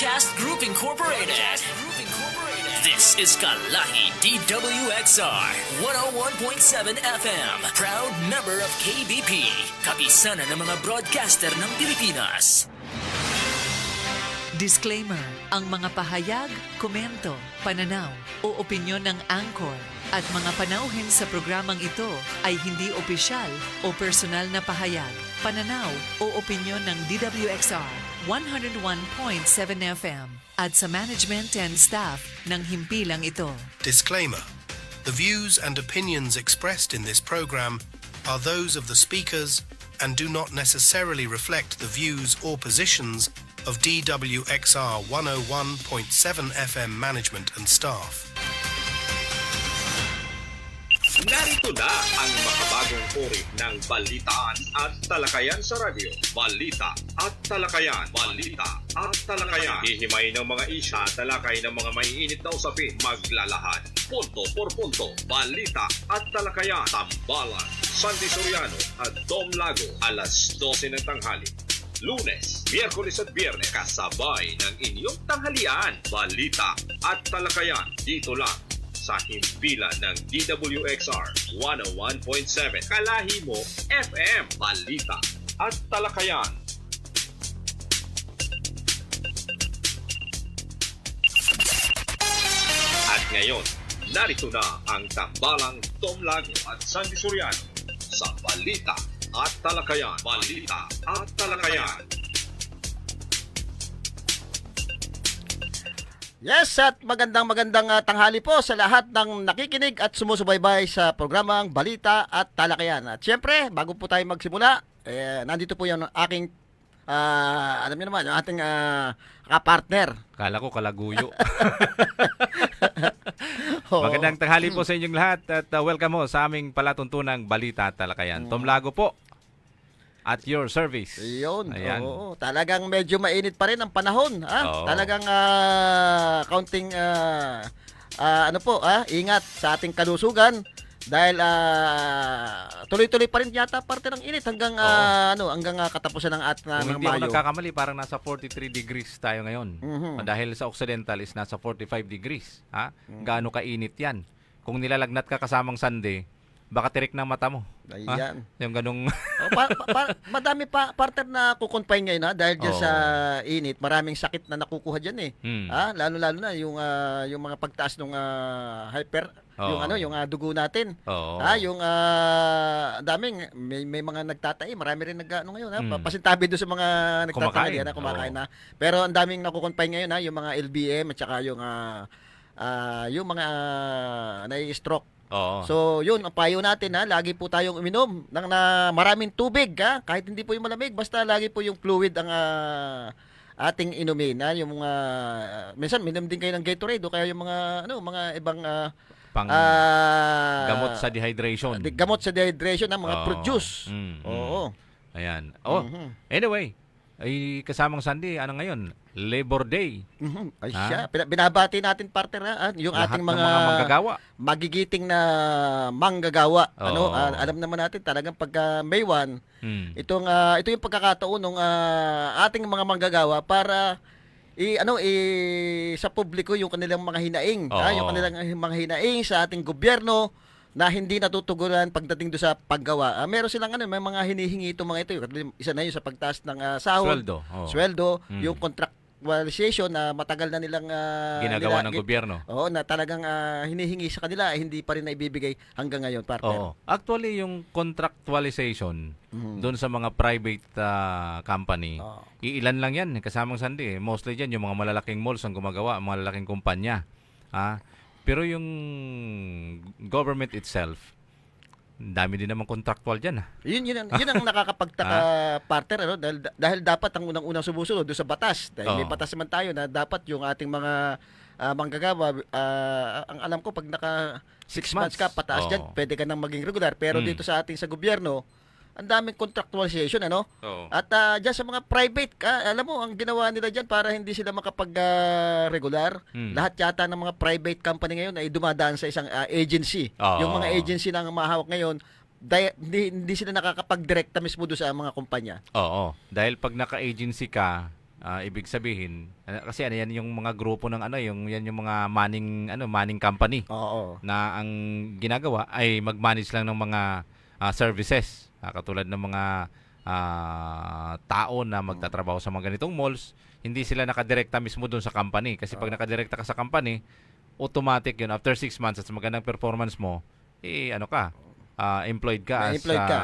Broadcast Group Incorporated. This is Kalahi DWXR 101.7 FM. Proud member of KBP. Kapisanan ng mga broadcaster ng Pilipinas. Disclaimer, ang mga pahayag, komento, pananaw o opinyon ng Anchor at mga panauhin sa programang ito ay hindi opisyal o personal na pahayag, pananaw o opinyon ng DWXR 101.7 FM at sa management and staff ng himpilang ito. Disclaimer. The views and opinions expressed in this program are those of the speakers and do not necessarily reflect the views or positions of DWXR 101.7 FM management and staff. Narito na ang makabagong uri ng balitaan at talakayan sa radyo. Balita at talakayan. Balita at talakayan. Hihimay ng mga isya, talakay ng mga maiinit na usapin. Maglalahad. Punto por punto. Balita at talakayan. Tambalan. Sandy Soriano at Dom Lago. Alas 12 ng tanghali. Lunes, Miyerkules at Biyernes. Kasabay ng inyong tanghalian. Balita at talakayan. Dito lang sa himpilan ng DWXR 101.7 Kalahi mo FM. Balita at talakayan. At ngayon, narito na ang tambalang Tom Lago at Sandy Soriano sa Balita at Talakayan. Balita at Talakayan. Yes, at magandang tanghali po sa lahat ng nakikinig at sumusubaybay sa programang Balita at Talakayan. At syempre, bago po tayo magsimula, nandito po yung aking, alam niyo naman, yung ating kapartner. Kala ko kalaguyo. Oo. Magandang tanghali po sa inyong lahat at welcome mo sa aming palatuntunang Balita at Talakayan. Tom Lago po at your service. Yun, Ayan. oo. Talagang medyo mainit pa rin ang panahon. Oo. Talagang counting, ingat sa ating kalusugan. Dahil tuloy-tuloy pa rin yata parte ng init hanggang hanggang katapusan ng Kung ng hindi ako Mayo. nagkakamali, parang nasa 43 degrees tayo ngayon. Mhm. Dahil sa Occidental is nasa 45 degrees. Ha? Gaano kainit yan? Kung nilalagnat ka kasamang Sunday, baka tirik ng mata mo. Ayan. Yung ganong... Madami pa partner na kukonfine ngayon dahil diyan Oo. sa init, maraming sakit na nakukuha diyan eh. Lalo-lalo na yung mga pagtaas ng hyper Oo. yung dugo natin. Oo. Yung daming may mga nagtatai, marami rin ngayon pasintabi do sa mga nagtatanghali kumakain Oo. na. Pero ang daming nakukonfine ngayon yung mga LBM at saka yung mga nai-stroke. Oo. So, yun, ang payo natin lagi po tayong uminom ng maraming tubig kahit hindi po yung malamig, basta lagi po yung fluid ang ating inumin yung mga minsan minom din kayo ng Gatorade o kaya yung mga ibang Pang gamot sa dehydration. gamot sa dehydration mga Oo. produce. Oo. Ayan. Anyway, ay kasamang Sunday, ano ngayon? Labor Day. Ay siya, binabati natin partner yung Lahat ating ng mga manggagawa. magigiting na manggagawa. Oo. Alam naman natin talagang pagka May 1, ito yung pagkakataon ng ating mga manggagawa para sa publiko yung kanilang mga hinaing, Oo. yung kanilang mga hinaing sa ating gobyerno na hindi natutugunan pagdating do sa paggawa. Meron silang may mga hinihingi itong mga ito. Isa na yun sa pagtaas ng sahod, Sweldo. Oo. sweldo, yung contractualization na matagal na nilang Ginagawa ng gobyerno. Oo, na talagang hinihingi sa kanila hindi pa rin naibibigay hanggang ngayon, partner. Oo. Actually, yung contractualization doon sa mga private company, Oo. iilan lang yan, kasamang Sunday. Mostly dyan, yung mga malalaking malls ang gumagawa, mga malalaking kumpanya. Pero yung government itself, dami din naman contractual dyan. Yun ang nakakapagtaka, partner, dahil dapat ang unang-unang sumusunod doon sa batas. Dahil may Oo. batas naman tayo na dapat yung ating mga manggagawa, ang alam ko pag naka 6 months ka pataas Oo. dyan, pwede ka nang maging regular. Pero dito sa ating sa gobyerno, ang daming contractualization, Oo. At dyan sa mga private, alam mo, ang ginawa nila dyan para hindi sila makapag-regular, lahat yata ng mga private company ngayon ay dumadaan sa isang agency. Oo. Yung mga agency na ang mahawak ngayon, hindi sila nakakapag-direkta mismo doon sa mga kumpanya. Oo. Dahil pag naka-agency ka, ibig sabihin kasi ano yan yung mga grupo ng yung mga manning company Oo. na ang ginagawa ay mag-manage lang ng mga services, katulad ng mga tao na magtatrabaho sa mga ganitong malls. Hindi sila nakadirekta mismo doon sa company kasi pag nakadirekta ka sa company, automatic yun after 6 months at sa magandang performance mo, employed ka as Employed ka.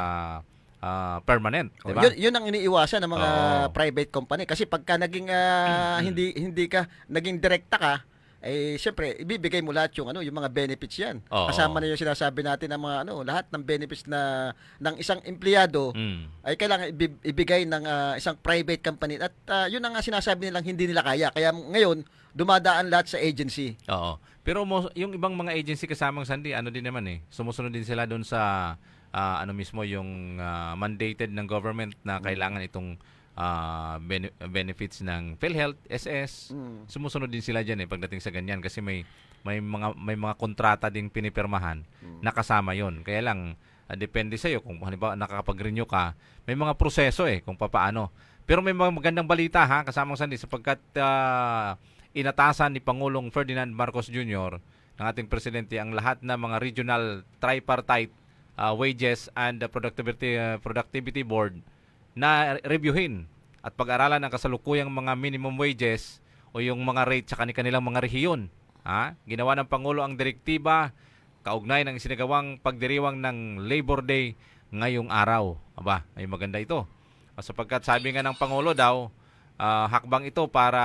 permanent, di ba? Yun ang iniiwasan ng mga Oo. private company kasi pagka naging hindi ka naging direkta ka, syempre ibibigay mo lahat yung mga benefits 'yan. Oo. Kasama na yung sinasabi natin ng mga lahat ng benefits na ng isang empleyado ay kailangan ibigay ng isang private company at yun ang sinasabi nilang hindi nila kaya. Kaya ngayon dumadaan lahat sa agency. Oo. Pero yung ibang mga agency kasamang Sandy, din naman sumusunod din sila doon sa mismo yung mandated ng government na kailangan itong benefits ng PhilHealth, SS. Sumusunod din sila diyan pagdating sa ganyan kasi may mga kontrata ding pinipirmahan na kasama 'yon. Kaya lang depende sa iyo kung halimbawa nakakapag-renew ka, may mga proseso kung paano. Pero may mga magandang balita kasamang Sandy sapagkat inatasan ni Pangulong Ferdinand Marcos Jr. ng ating presidente ang lahat ng mga regional tripartite wages and productivity board na reviewin at pag-aralan ang kasalukuyang mga minimum wages o yung mga rate sa kanilang mga rehiyon. Ginawa ng Pangulo ang direktiba kaugnay ng isinagawang pagdiriwang ng Labor Day ngayong araw. Ay maganda ito. Sapagkat sabi nga ng Pangulo daw, hakbang ito para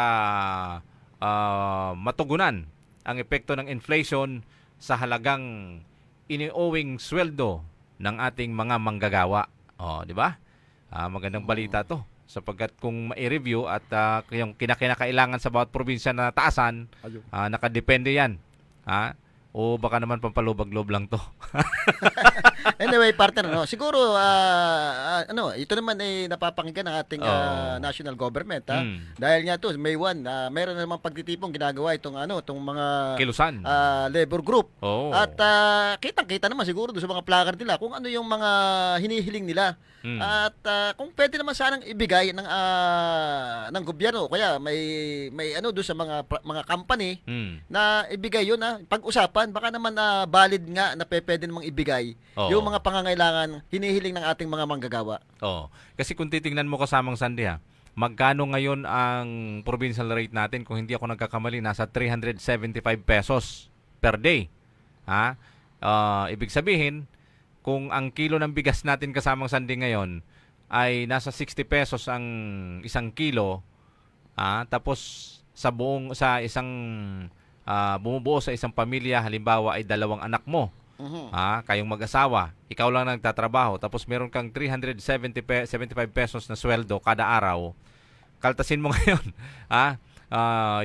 matugunan ang epekto ng inflation sa halagang iniowing sweldo ng ating mga manggagawa. Di ba? Magandang balita 'to sapagkat kung ma-review at yung kinakailangan sa bawat probinsya na taasan, nakadepende 'yan. O baka naman pampalubag-loob lang 'to. Anyway, partner, siguro ito naman ay napapakinggan ng ating national government dahil nga to May 1 meron namang pagtitipong ginagawa itong mga Kilusan. labor group. Oo. At kitang-kita naman siguro doon sa mga placard nila kung ano yung mga hinihiling nila. At kung pwede naman sanang ibigay ng gobyerno kaya may doon sa mga company na ibigay yun pag-usapan baka naman valid nga na pwede namang ibigay yung mga pangangailangan hinihiling ng ating mga manggagawa. Kasi kung titingnan mo kasamang Sandy magkano ngayon ang provincial rate natin kung hindi ako nagkakamali nasa 375 pesos per day. Ibig sabihin kung ang kilo ng bigas natin kasamang Sandy ngayon ay nasa 60 pesos ang isang kilo, tapos sa isang bumubuo sa isang pamilya, halimbawa ay 2 anak mo, kayong mag-asawa, ikaw lang nagtatrabaho, tapos meron kang 375 pesos na sweldo kada araw, kaltasin mo ngayon,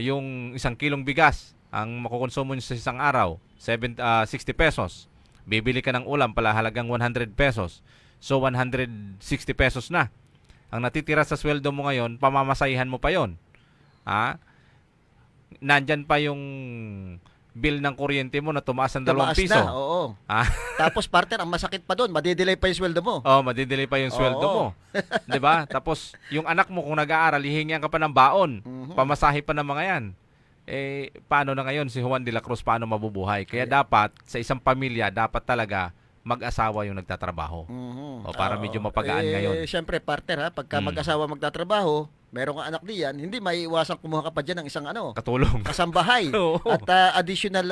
yung isang kilong bigas, ang makukonsumo nyo sa isang araw, 60 pesos. Bibili ka ng ulam pala halagang 100 pesos. So 160 pesos na. Ang natitira sa sweldo mo ngayon, pamamasahihan mo pa yon. Nandyan pa yung bill ng kuryente mo na tumaas ng 2 piso. Na, oo. Tapos partner, ang masakit pa doon, madidelay pa yung sweldo mo. Madidelay pa yung sweldo mo. 'Di ba? Tapos yung anak mo kung nag-aaral, hihingian ka pa ng baon. Pamasahe pa ng mga 'yan. Paano na ngayon si Juan de la Cruz paano mabubuhay? Kaya dapat sa isang pamilya dapat talaga mag-asawa yung nagtatrabaho. Para medyo mapagaan ngayon. Siyempre partner pagka mag-asawa magtatrabaho, meron kang anak diyan, hindi maiiwasan kumuha ka pa diyan ng isang katulong. kasambahay. Oo. At additional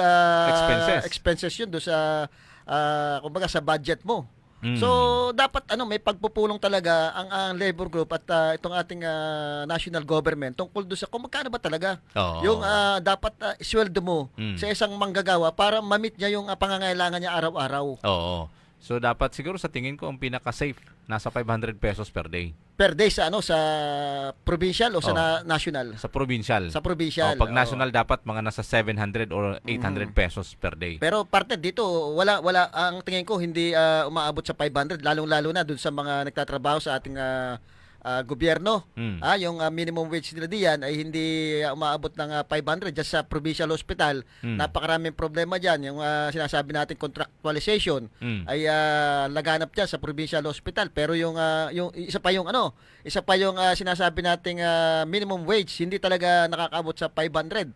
Expenses. yun do sa kumbaga sa budget mo. So dapat may pagpupulong talaga ang labor group at itong ating national government tungkol do sa kung magkano ba talaga yung dapat isweldo mo sa isang manggagawa para ma-meet niya yung pangangailangan niya araw-araw. So dapat siguro sa tingin ko ang pinaka-safe nasa 500 pesos per day. Per day sa sa provincial o sa national? Sa provincial. Sa provincial. Pag national dapat mga nasa 700 or 800 pesos per day. Pero partner dito wala ang tingin ko hindi umaabot sa 500 lalong-lalo na dun sa mga nagtatrabaho sa ating gobyerno. Mm. Yung minimum wage nila diyan ay hindi umaabot ng 500 just sa provincial hospital. Napakaraming problema diyan. Yung sinasabi natin contractualization ay laganap diyan sa provincial hospital. Pero yung isa pa yung sinasabi nating minimum wage hindi talaga nakakaabot sa 500.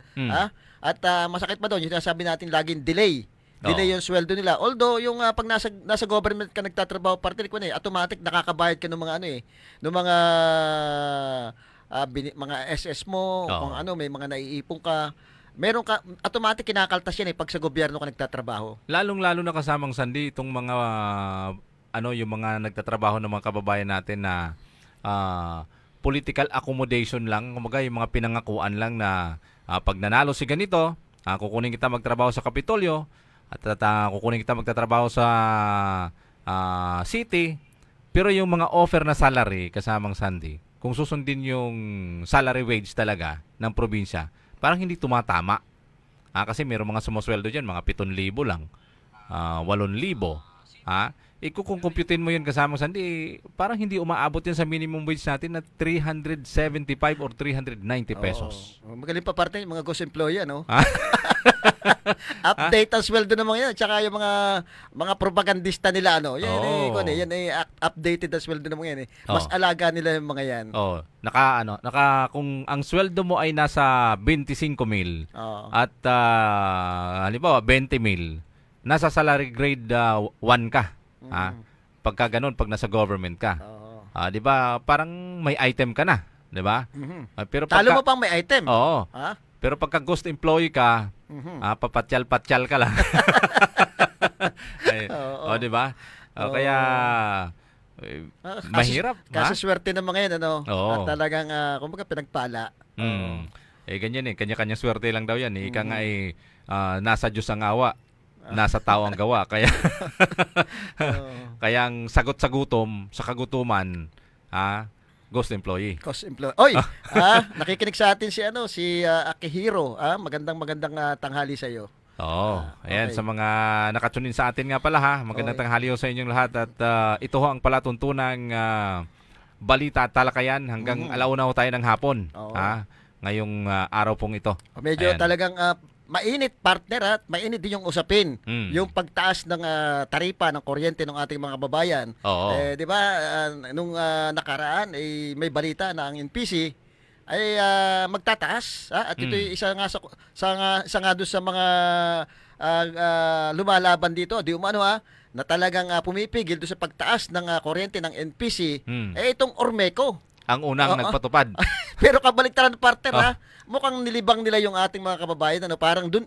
At masakit pa doon yung sinasabi natin laging delay. Delay yung sweldo nila. Although yung pag nasa government ka nagtatrabaho parte ko automatic nakakabayad ka ng mga ng mga mga SS mo, kung may mga naiipon ka. Meron ka automatic kinakaltas yan pag sa gobyerno ka nagtatrabaho. Lalong-lalo na kasamang Sandy itong mga yung mga nagtatrabaho ng mga kababayan natin na political accommodation lang, kumbaga yung mga pinangakuan lang na pag nanalo si ganito, kukunin kita magtrabaho sa Kapitolyo at kukunin kita magtatrabaho sa city, pero yung mga offer na salary kasamang Sandy, kung susundin yung salary wage talaga ng probinsya, parang hindi tumatama. Kasi mayroong mga sumusweldo dyan, mga 7,000 lang, 8,000. Kung computein mo yun kasamang Sandy, parang hindi umaabot yan sa minimum wage natin na 375 or 390 pesos. Magaling pa parte yung mga ghost employee, Update ang sweldo ng mga yan. Tsaka yung mga propagandista nila, yan updated ang sweldo ng mga yan. Mas alaga nila yung mga yan. Kung ang sweldo mo ay nasa 25,000 at halimbawa 20,000, nasa salary grade 1 ka. Pagka ganun, pag nasa government ka. 'Di ba? Parang may item ka na, 'di ba? Pero talo mo pang may item. Oo. Pero pagka ghost employee ka, papatyal-patyal ka lang. Di ba? Kaya mahirap. Kasi swerte ng mga yan, Oo. At talagang, kumbaga, pinagpala. Ganyan kanya-kanya swerte lang daw yan. Ika nga nasa Diyos ang awa, nasa tao ang gawa. Kaya, kaya ang sagot sa gutom, sa kagutuman, ghost employee. Ghost employee. Oy, nakikinig sa atin si Akihiro. Magandang tanghali sa iyo. Ayan, okay. Sa mga nakatunin sa atin nga pala magandang tanghali sa inyong lahat at ito ang palatuntunang balita at talakayan hanggang alauna tayo ng hapon. Ngayong araw pong ito. Medyo talagang mainit partner at mainit din yung usapin. Yung pagtaas ng taripa ng kuryente ng ating mga kababayan. Di ba nung nakaraan may balita na ang NPC ay magtataas at ito isa nga doon sa mga lumalaban dito di umano na talagang pumipigil doon sa pagtaas ng kuryente ng NPC itong Ormeco ang unang nagpatupad. Pero kabaliktaran partner mukhang nilibang nila yung ating mga kababayan parang doon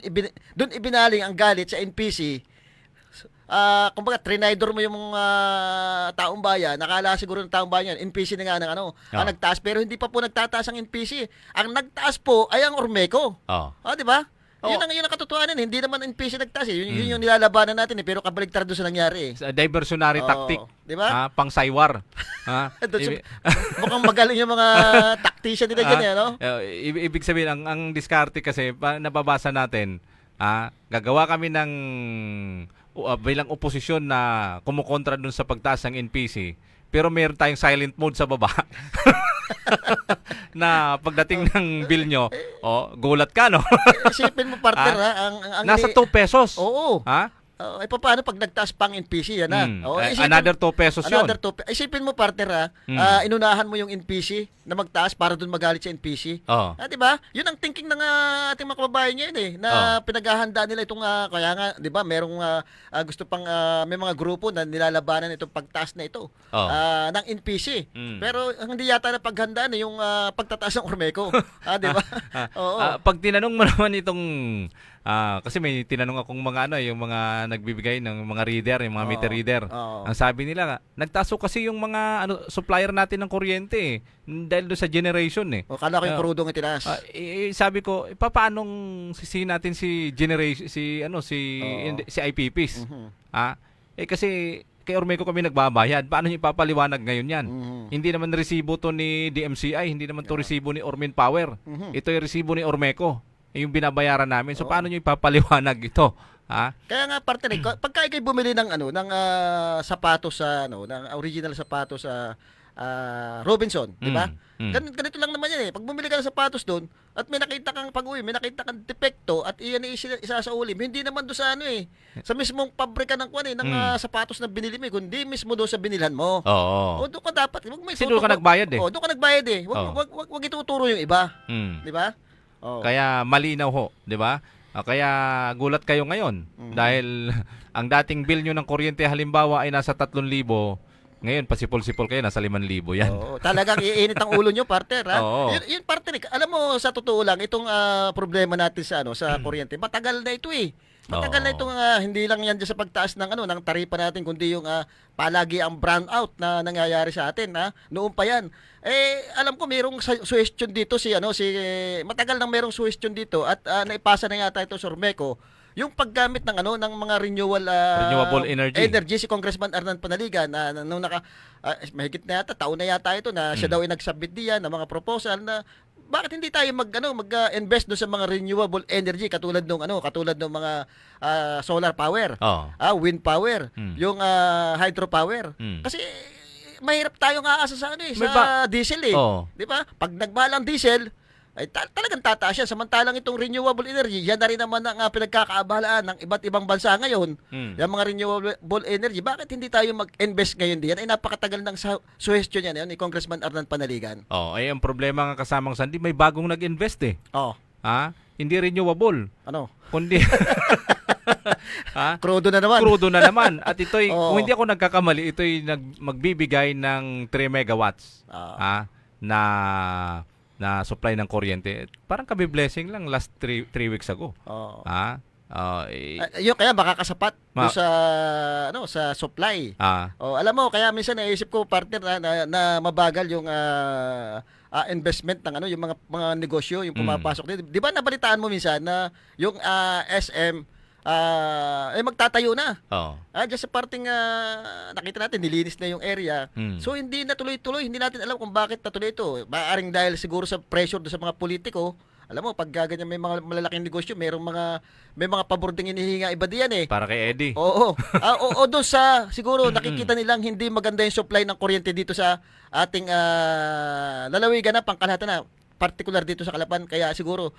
ibinaling ang galit sa NPC. Kumbaga trinidor mo yung mga taong bayan, nakala siguro ng taong bayan NPC na nga ang nagtaas pero hindi pa po nagtataas ang NPC. Ang nagtaas po ay ang Ormeco. Di ba? Yun ang katotohanan, hindi naman NPC nagtaas Yun yung nilalabanan natin pero kabaliktaran doon sa nangyari Diversionary tactic. Di ba? Pang-saywar. Mukhang magaling yung mga tactician nila dyan Ibig sabihin ang diskarte kasi nababasa natin, gagawa kami ng bilang oposisyon na kumukontra dun sa pagtaas ng NPC, pero meron tayong silent mode sa baba. Na pagdating ng bill nyo, gulat ka, no? Isipin mo, partner, nasa 2 pesos. Oo. Paano pag nagtaas pang NPC, yan another 2 pesos yun. Isipin mo, partner, inunahan mo yung NPC na magtaas para doon magalit sa NPC. Di ba? Yun ang thinking ng ating mga kababayan ngayon na pinaghahanda nila itong, kaya nga, di ba, merong gusto pang, may mga grupo na nilalabanan itong pagtaas na ito ng NPC. Pero hindi yata na paghandaan yung pagtataas ng Ormeco. Di ba? Pag tinanong mo naman itong kasi may tinanong akong mga yung mga nagbibigay ng mga reader, yung mga meter reader. Ang sabi nila, nagtaso kasi yung mga supplier natin ng kuryente dahil doon sa generation Kala ko yung krudong itinaas. Sabi ko, paanong sisihin natin si generation si IPPs? Kasi kay Ormeco kami nagbabayad. Paano niyo ipapaliwanag ngayon yan? Hindi naman resibo to ni DMCI, hindi naman to resibo ni Ormin Power. Ito yung resibo ni Ormeco. Yung binabayaran namin. So paano niyo ipapaliwanag ito? Kaya nga partner, pagka ikay bumili ng sapatos ng original sapatos sa Robinson, di ba? Ganito lang naman yan eh. Pag bumili ka ng sapatos doon at may nakita kang pag-uwi, may nakita kang depekto at iyan ay isa sa ulim, hindi naman doon sa ano eh, sa mismong pabrika ng kwan eh, ng sapatos na binili mo, kundi mismo doon sa binilhan mo. Oo. O doon ka dapat, wag may Kasi doon ka nagbayad eh. O doon ka nagbayad eh. Oo. Wag ituturo yung iba, Mm. di ba? Oh. Kaya malinaw ho, 'di ba? Kaya gulat kayo ngayon dahil ang dating bill nyo ng kuryente halimbawa ay nasa 3,000, ngayon pasipol-sipol kayo nasa 5,000 yan. Oo, talagang iinit ang ulo nyo, partner, ha? Oo. Yun, partner, alam mo, sa totoo lang, itong problema natin sa sa kuryente, matagal na ito eh. Matagal na Oo. itong hindi lang yan dyan sa pagtaas ng ng taripa natin, kundi yung palagi ang brownout na nangyayari sa atin, ha? Noon pa yan. Eh, alam ko mayroong suggestion dito matagal nang mayroong suggestion dito at naipasa na yata ito sa Ormeco, yung paggamit ng ng mga Renewable energy. si Congressman Arnan Panaligan na nung mahigit na yata taon na yata ito na siya daw ay nagsubmit diyan ng mga proposal na bakit hindi tayo mag-invest do sa mga renewable energy katulad ng mga solar power, Oo. wind power, yung hydropower. Mm. Kasi mahirap tayong aasa sa May sa diesel eh. Oo. 'Di ba? Pag nagmahal ang diesel, ay talagang tataas yan. Samantalang itong renewable energy, yan na rin naman ang pinagkakaabalaan ng iba't ibang bansa ngayon. Yung mga renewable energy, bakit hindi tayo mag-invest ngayon diyan? Ay napakatagal ng suggestion yan ni Congressman Arnan Panaligan. Ay ang problema nga kasamang Sandy, may bagong nag-invest eh. Oh, Ha? Hindi renewable, ano? kundi ha? Crudo na naman. Crudo na naman. At ito'y, Oo. kung hindi ako nagkakamali, ito'y magbibigay ng 3 megawatts na supply ng kuryente. Parang kabi-blessing lang last 3 weeks ago. Oh. Ha? Yun kaya makakasapat doon sa supply. Oh, alam mo, kaya minsan naisip ko, partner, na mabagal yung investment ng yung mga negosyo, yung pumapasok dito. 'Di ba nabalitaan mo minsan na yung SM magtatayo na. Oo. Diyan sa parting nakita natin, nilinis na yung area. So, hindi na tuloy-tuloy. Hindi natin alam kung bakit natuloy ito. Maaaring dahil siguro sa pressure do sa mga politiko. Alam mo, pag ganyan may mga malalaking negosyo, may mga pabor ding inihinga iba diyan eh. Para kay Eddie. Oo. O doon sa, siguro, nakikita nilang hindi maganda yung supply ng kuryente dito sa ating lalawigan na, pangkalahatan na, particular dito sa Calapan. Kaya siguro,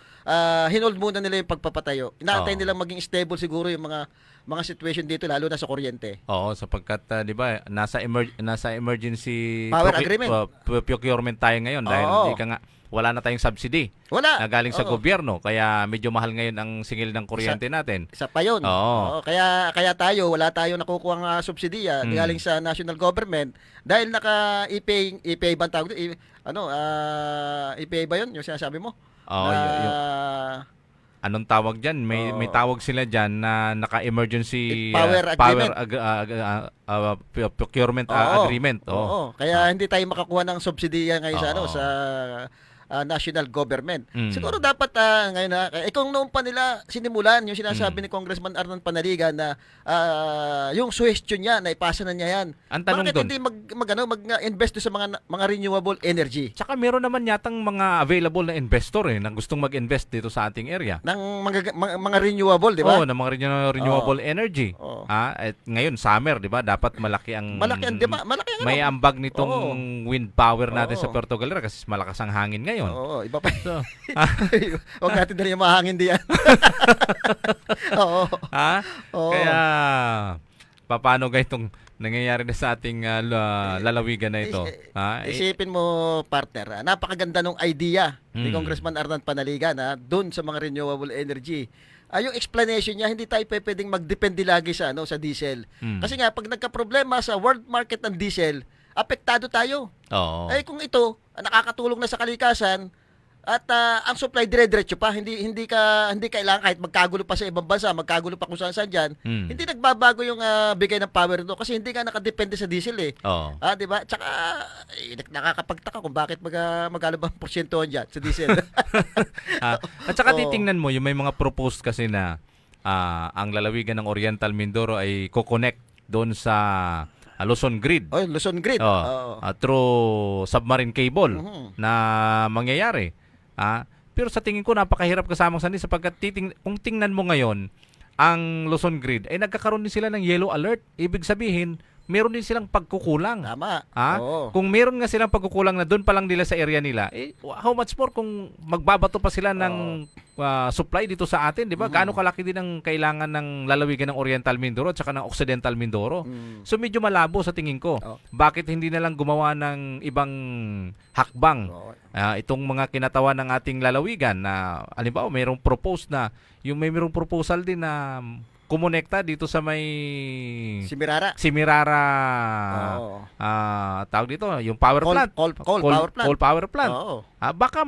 hinold muna nila yung pagpapatayo. Inaantay nilang maging stable siguro yung mga situation dito, lalo na sa kuryente. Oo, sapagkat 'di ba, nasa emergency Power agreement. Procurement tayo ngayon dahil Oo. ika nga wala na tayong subsidy Wala. na galing sa Oo. gobyerno, kaya medyo mahal ngayon ang singil ng kuryente natin. Isa pa yun. Oo. Kaya wala tayo nakukuha ng subsidiya galing sa national government dahil naka-EPA ba ang tawag doon? EPA ba yun? Yung sinasabi mo? Oo, anong tawag diyan? May tawag sila diyan na naka-emergency Power agreement. Procurement Oo. agreement. Oo. Kaya hindi tayo makakuha ng subsidiya ngayon Oo. sa national government. Mm. Siguro dapat ngayon kung noon pa nila sinimulan yung sinasabi ni Congressman Arnan Panaligan na yung suggestion niya na ipasa na niya yan. Ang tanong Bakit doon, hindi mag-invest sa mga renewable energy tsaka meron naman yatang mga available na investor na gustong mag-invest dito sa ating area. ng mga renewable, di ba? Oo, ng mga renewable energy. Oo. At ngayon summer, 'di ba? Dapat malaki ang may ambag nitong wind power natin Oo. sa Puerto Galera kasi malakas ang hangin ngayon. Oo, iba pa. So, Huwag natin dali yung mahangin diyan. Oo. Oo. Kaya paano itong nangyayari na sa ating lalawigan na ito? Isipin mo, partner, napakaganda nung idea ni Congressman Arnan Panaligan doon sa mga renewable energy. Yung explanation niya, hindi tayo pwedeng magdepende lagi sa diesel. Kasi nga, pag nagka-problema sa world market ng diesel, apektado tayo. Oo. Kung ito nakakatulong na sa kalikasan at ang supply dire-diretso pa, hindi kailangan kahit magkagulo pa sa ibang bansa, magkagulo pa kung saan diyan, hindi nagbabago yung bigay ng power nito kasi hindi ka nakadepende sa diesel eh. Oo. 'Di ba? Tsaka nakakapagtaka kung bakit magkano ba ang porsyentuhan diyan sa diesel. At saka Oo. titingnan mo, yung may mga proposed kasi na ang lalawigan ng Oriental Mindoro ay ko-connect doon sa Luzon Grid. Luzon Grid. Oo. Through submarine cable na mangyayari. Pero sa tingin ko napakahirap kasamang Sandy sapagkat kung tingnan mo ngayon ang Luzon Grid ay nagkakaroon din sila ng yellow alert. Ibig sabihin meron din silang pagkukulang. Tama. Ha? Oo. Kung meron nga silang pagkukulang na doon pa lang nila sa area nila, how much more kung magbabato pa sila ng supply dito sa atin, di ba? Gaano kalaki din ang kailangan ng lalawigan ng Oriental Mindoro at saka ng Occidental Mindoro. So medyo malabo sa tingin ko. Bakit hindi na lang gumawa ng ibang hakbang? Itong mga kinatawan ng ating lalawigan na halimbawa mayroong mayroong proposal din na kumonekta dito sa may Simirara. Oo. Tawag dito, yung power plant. Coal power plant. Coal power plant. Oo. Baka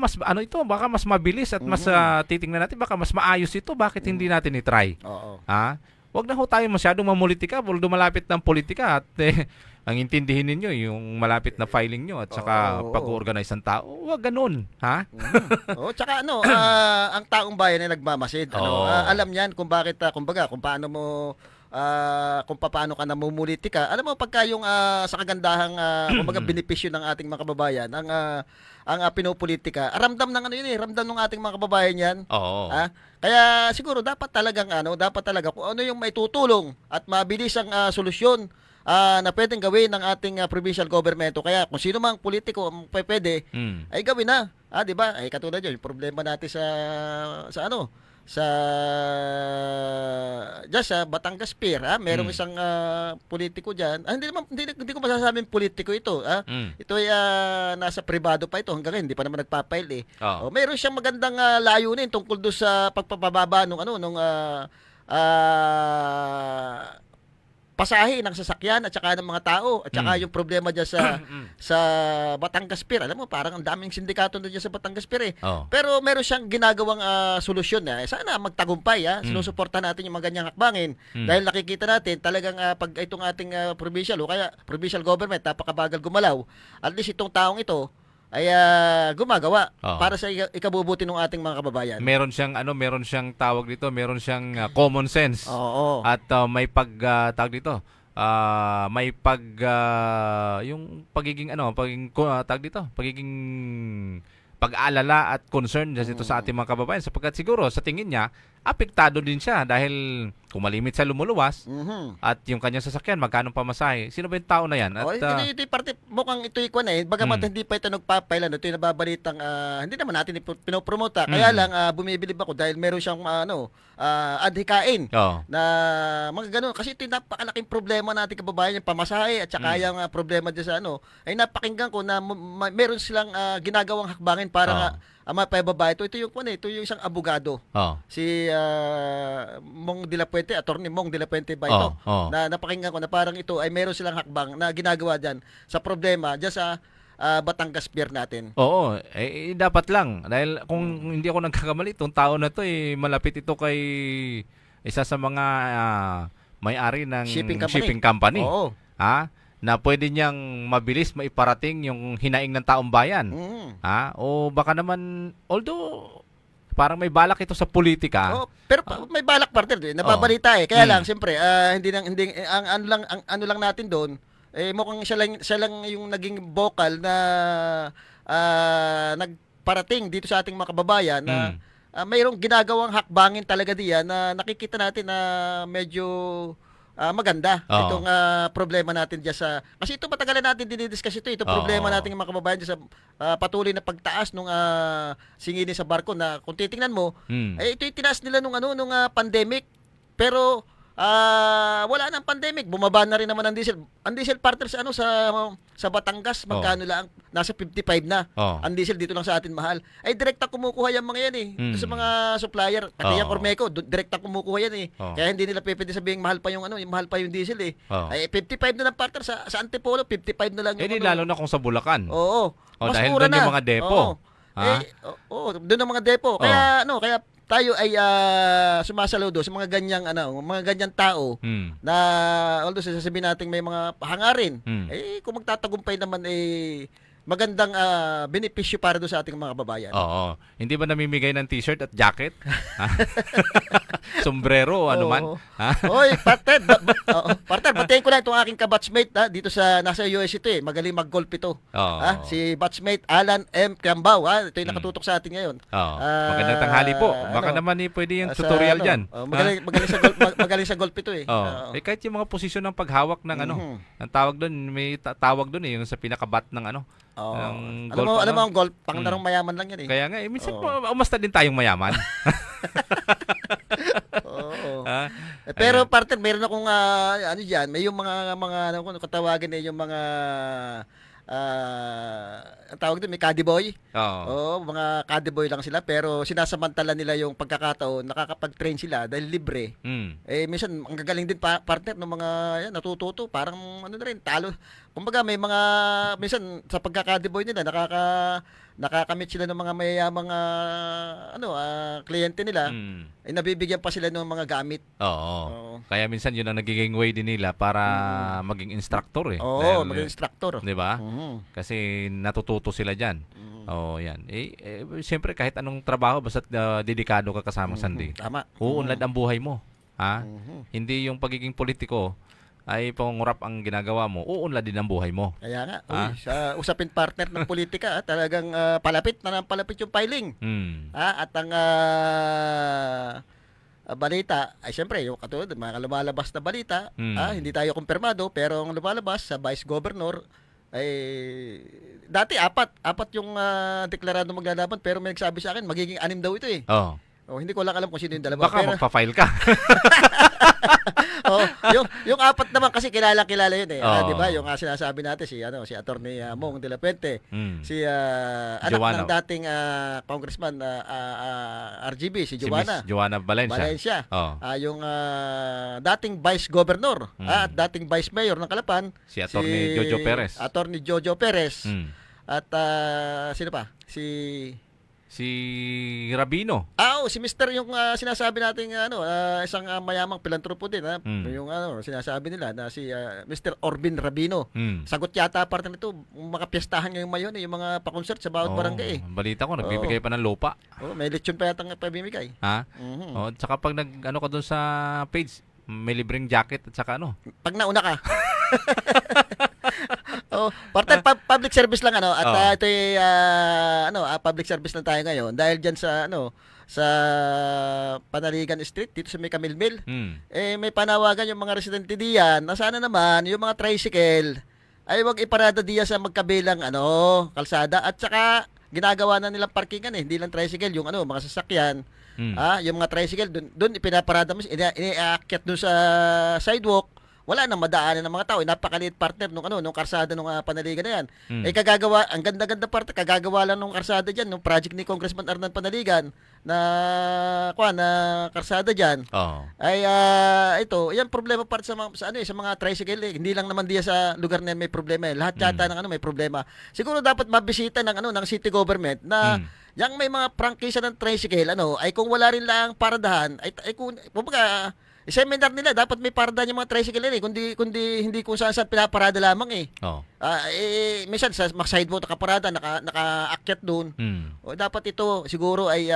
mas mabilis at mas titingnan natin, baka mas maayos ito. Bakit hindi natin i-try? Oo. Wag na ho tayo masyadong mamulitika, although malapit ng politika at ang intindihin ninyo yung malapit na filing nyo at saka pag-organize ng tao. Wag ganun, ha? Tsaka ang taong bayan ay nagmamasid. Alam niyan kung bakit kumbaga kung paano ka namumulitika. Alam mo pagka yung sa kagandahang kumbaga benepisyo ng ating mga kababayan, ang pinopolitika, ramdam ng ramdam ng ating mga kababayan 'yan. Oo. Kaya siguro dapat talaga kung ano yung maitutulong at mabilis ang solusyon na pwedeng gawin ng ating provincial government. Kaya kung sino mang politiko ang pwede, ay gawin na. 'Di ba? Ay katulad 'yun, yung problema natin sa Batangas Pier, merong isang politiko diyan. Hindi ko masasabing politiko ito, Ito ay nasa pribado pa ito hanggang ngayon, hindi pa naman nagpa-file meron siyang magandang layunin tungkol do sa pagpapababa nung pasahe ng sasakyan at saka ng mga tao at saka yung problema diyan sa Batangas Pier. Alam mo, parang ang daming sindikato diyan sa Batangas Pier Pero meron siyang ginagawang solusyon na sana magtagumpay. Sinusuportahan natin yung mga ganyang hakbangin dahil nakikita natin talagang pag itong ating provincial o kaya provincial government napakabagal gumalaw. At least itong taong ito ay gumagawa para sa ikabubuti ng ating mga kababayan. Meron siyang tawag dito, meron siyang common sense. Oo. At may tawag dito, yung pagiging pagiging pag-aalala at concern dito sa ating mga kababayan sapagkat siguro sa tingin niya apektado din siya dahil kung malimit sa lumuluwas at yung kanyang sasakyan magkano pamasahe. Sino ba yung tao na yan? At ito yung parte mukhang ito yung bagamat hindi pa ito nagpapaila, ito yung nababalitang hindi naman natin pinopromote. Kaya lang bumibilib ako dahil meron siyang adhikain na mga ganun kasi ito yung napakalaking problema natin kababayan, yung pamasahe at saka yung problema dyan sa ay napakinggan ko na meron silang ginagawang hakbangin para mapababa ito. Ito yung isang abogado. Si Mong de la Puente, Attorney Mong de la Puente ba ito? Na napakinggan ko na parang ito ay meron silang hakbang na ginagawa diyan sa problema diyan sa Batangas Pier natin. Oo, dapat lang dahil kung hindi ako nagkakamali, itong tao na to malapit ito kay isa sa mga may-ari ng shipping company. Oo. Na pwede niyang mabilis maiparating yung hinaing ng taong bayan. O baka naman, although parang may balak ito sa politika. Pero may balak partner din, nababalita Kaya lang siyempre, hindi ang ano lang natin doon, mukhang siya lang yung naging vocal na nagparating dito sa ating mga kababayan na mayroong ginagawang hakbangin talaga diyan na nakikita natin na medyo maganda itong problema natin diyan sa kasi ito matagal na natin dinidiscuss ito problema natin ng mga kababayan diyan sa patuloy na pagtaas nung singilin sa barko na kung titingnan mo ito yung tinaas nila nung pandemic pero wala nang pandemic, bumaba na rin naman ang diesel. Ang diesel partner sa Batangas, magkano lang? Nasa 55 na. Ang diesel dito lang sa atin mahal. Ay direkta kumukuha yung mga yan Ito sa mga supplier, pati yung Ormeco, direkta kumukuha yan Kaya hindi nila pwede sabihin mahal pa yung mahal pa yung diesel Ay 55 na lang partner sa Antipolo, 55 na lang yung lalo na kung sa Bulacan. Mas dahil mura doon na. yung mga depo. Doon ang mga depo. Kaya tayo ay sumasaludo sa mga ganyang tao na although sasabihin natin may mga hangarin kung magtatagumpay naman magandang benepisyo para doon sa ating mga kababayan. Oo. Hindi ba namimigay ng t-shirt at jacket? Ha? Sombrero o ano man? Oo. Ha? Oy, partner, partner, batiin ko lang itong aking kabatchmate dito sa nasa US ito eh. Magaling mag-golf ito. Oo. Si batchmate Alan M. Cambao, Ito yung nakatutok sa atin ngayon. Oo. Magandang tanghali po. Baka naman pwede yung tutorial dyan. Magaling sa golf ito eh. Oh. Kahit yung mga posisyon ng paghawak ng ang tawag doon, may tawag doon yung sa pinakabat ng ng golf. Alam mo ang golf, panglarong mayaman lang yan eh. Kaya nga, minsan umasta din tayong mayaman. Oo. Ha? Pero partner, meron akong ano diyan, may yung mga ano katawagin yung mga ang tawag doon, may caddy boy. Oo. Mga caddy boy lang sila pero sinasamantala nila yung pagkakataon, nakakapag-train sila dahil libre. Minsan ang gagaling din partner ng mga yan natututo, parang ano na rin talo. Kumbaga may mga minsan sa pagka-caddy boy nila nakakamit sila ng mga mayayamang kliyente nila. Nabibigyan pa sila ng mga gamit. Oo. Kaya minsan yun ang nagiging way din nila para maging instructor eh. Oo, maging instructor. 'Di ba? Kasi natututo sila diyan. Yan. Siyempre kahit anong trabaho basta dedikado ka kasamang sandi. Tama. Uunlad ang buhay mo. Ha? Hindi yung pagiging politiko ay pangungurap ang ginagawa mo, uunlad din ang buhay mo. Kaya nga, sa usapin partner ng politika, talagang palapit yung filing. At ang balita, ay siyempre, yung katulad, mga lumalabas na balita, hindi tayo kumpirmado, pero ang lumalabas sa Vice Governor, ay dati apat yung deklarado maglalaban, pero may nagsabi sa akin, magiging 6 daw ito eh. Hindi ko lang alam kung sino yung dalawa. Baka magpa-file ka. yung 4 naman kasi kilala yun eh. 'Di ba? Yung sinasabi natin si Attorney Mong de la Puente, si anak ng dating Congressman RGB, si Joanna. Si Joanna Valencia. Yung dating Vice Governor at dating Vice Mayor ng Calapan, si Attorney Jojo Perez. Attorney Jojo Perez. At sino pa? Si Rabino. Si Mr. yung sinasabi nating isang mayamang pilantropo din yung sinasabi nila na si Mr. Orbin Rabino. Sagot yata parte nito makapiestahan ngayong mayon yung mga pa-concert sa bawat barangay. Balita ko nagbibigay pa ng lupa. May lechon pa yata pabibigay. Ha? Tsaka pag ka doon sa page, may libreng jacket at saka pag nauna ka. Partner public service lang at ito public service lang tayo ngayon dahil diyan sa Panaligan Street dito sa may Camilmil. May panawagan yung mga residente diyan na sana naman yung mga tricycle ay wag iparada diyan sa magkabilang kalsada at saka ginagawa na nilang parkingan hindi lang tricycle yung mga sasakyan. Yung mga tricycle doon ipinaparada mo iniaakyat doon sa sidewalk. Wala nang madaanan ng mga tao. Napakaliit partner nung karsada nung Panaligan na yan. Kagagawa, ang ganda-ganda partner, kagagawa lang nung karsada diyan, nung project ni Congressman Arnan Panaligan na karsada diyan. Ay ito, yan problema part sa mga tricycle Hindi lang naman diya sa lugar na may problema. Lahat yata ng may problema. Siguro dapat mabisita ng city government na yang may mga prangkisa ng tricycle ay kung wala rin lang paradahan ay kung kumbaga seminar nila dapat may paradahan yung mga tricycle kundi hindi kung saan pinaparada lamang minsan sa sidewalk nakaparada nakaakyat doon. O dapat ito siguro ay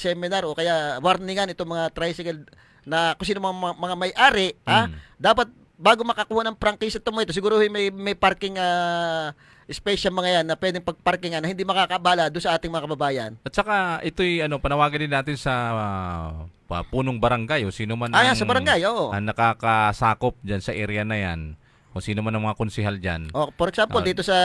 seminar o kaya warningan itong mga tricycle na kung sino mga may-ari dapat bago makakuha ng prangkisa ito siguro may parking space yung mga yan na pwedeng pagparkingan na hindi makakabala doon sa ating mga kababayan. At saka ito'y panawagan din natin sa punong barangay o sino man sa barangay, ang nakakasakop diyan sa area na yan. O sino man ang mga konsehal diyan. For example, dito sa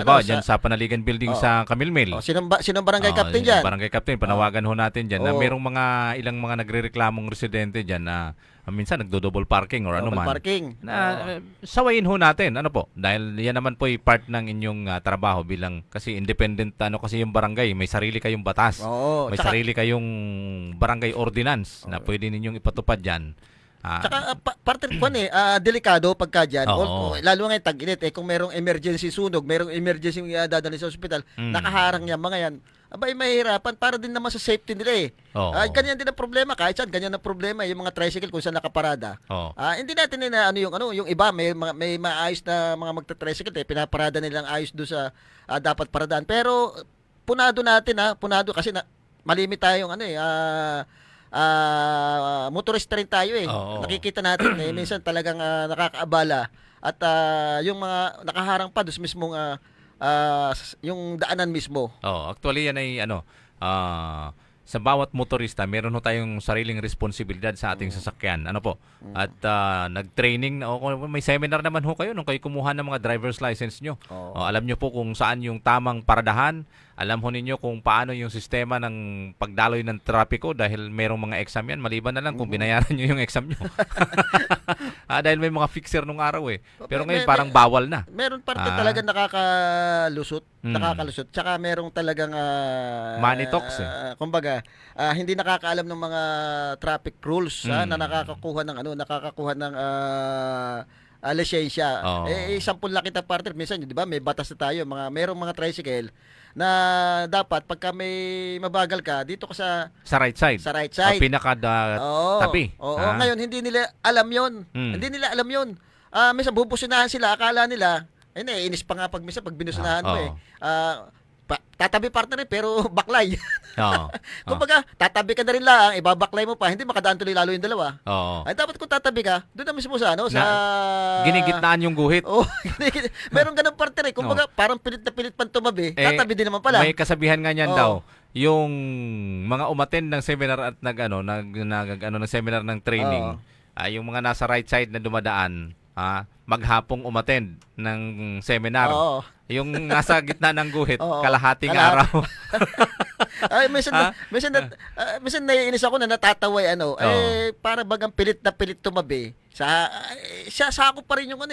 diyan sa Panaligan Building sa Camilmil. Sinong barangay captain diyan? Barangay captain, panawagan ho natin diyan na merong ilang mga nagrereklamong residente diyan na minsan nagdo-double parking or ano man. Parking. Sawayin ho natin, dahil yan naman po ay part ng inyong trabaho bilang kasi independent kasi yung barangay, may sarili kayong batas. May sarili kayong barangay ordinance na pwede ninyong ipatupad diyan. Tsaka partner po delikado pagka dyan. Lalo ngayon tag-init kung merong emergency sunog, merong emergency dadalhin sa ospital, nakaharang yan mga yan. abay mahihirapan para din naman sa safety nila eh. Oo. Ganyan din ang problema, kahit saan ganyan ang problema yung mga tricycle kung saan nakaparada. Oo. Hindi natin yung iba may maayos na mga magta-tricycle pinaparada nilang ayos do sa dapat paradaan. Pero punado natin punado kasi malimit tayong motorista rin tayo eh. Oo. Nakikita natin minsan talagang nakakaabala at yung mga nakaharang pa doon mismong yung daanan mismo. Actually yan ay sa bawat motorista, meron ho tayong sariling responsibilidad sa ating sasakyan. Ano po? At nag-training na may seminar naman ho kayo nung kayo kumuha ng mga driver's license nyo. Alam nyo po kung saan yung tamang paradahan. Alam ho ninyo kung paano yung sistema ng pagdaloy ng trapiko dahil merong mga exam yan. Maliban na lang kung binayaran nyo yung exam nyo. Dahil may mga fixer nung araw eh. Pero ngayon parang bawal na. Meron parte talaga nakakalusot. Tsaka merong talagang Money talks kumbaga, hindi nakakaalam ng mga traffic rules na nakakakuha ng lisensya. Sampung lang kita partner. Minsan, di ba, may batas na tayo. Merong mga tricycle na dapat pagka may mabagal ka, dito ka sa right side. Sa right side. Tabi. Ngayon, hindi nila alam yon. Hindi nila alam yon. Minsan, bubusinahan sila. Akala nila, inis pa nga pag binusinahan mo eh. Tatabi partner pero baklay. Kumbaga, tatabi ka na rin lang, ibabaklay mo pa, hindi makadaan tuloy lalo yung dalawa. Ay dapat kung tatabi ka, doon na mismo sa ginigitnaan yung guhit. Meron ganun partner eh. Kumbaga, parang pilit na pilit pang tumabi, tatabi din naman pala. May kasabihan nga niyan daw, yung mga umattend ng seminar at ng seminar ng training, yung mga nasa right side na dumadaan, maghapong umattend ng seminar. Yung nasa gitna ng guhit, kalahating araw. Minsan naiinis ako na natatawa para bagang pilit na pilit tumabi. Sako pa rin yung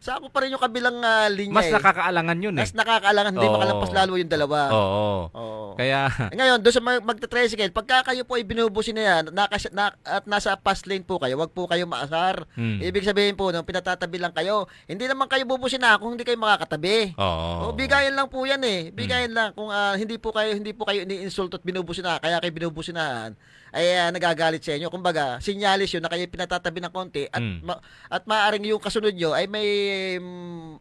sako pa rin yung kabilang linya. Mas nakakaalangan yun Mas nakakaalangan, hindi makalampas lalo yung dalawa. Kaya ngayon, doon sa magta-tricycle, pagka kayo po ay binubusin na yan, at nasa fast lane po kayo, wag po kayo maasar. Ibig sabihin po, nung pinatatabi lang kayo, hindi naman kayo bubusin na kung hindi kayo makakatabi. Bigayan lang po yan eh. Bigayan lang kung hindi po kayo ini-insulto at binubusin na, kaya kayo binubusinahan, ay nagagalit sa inyo. Kumbaga, sinyalis yun na kayo pinatatabi ng konti at maaring yung kasunod nyo ay may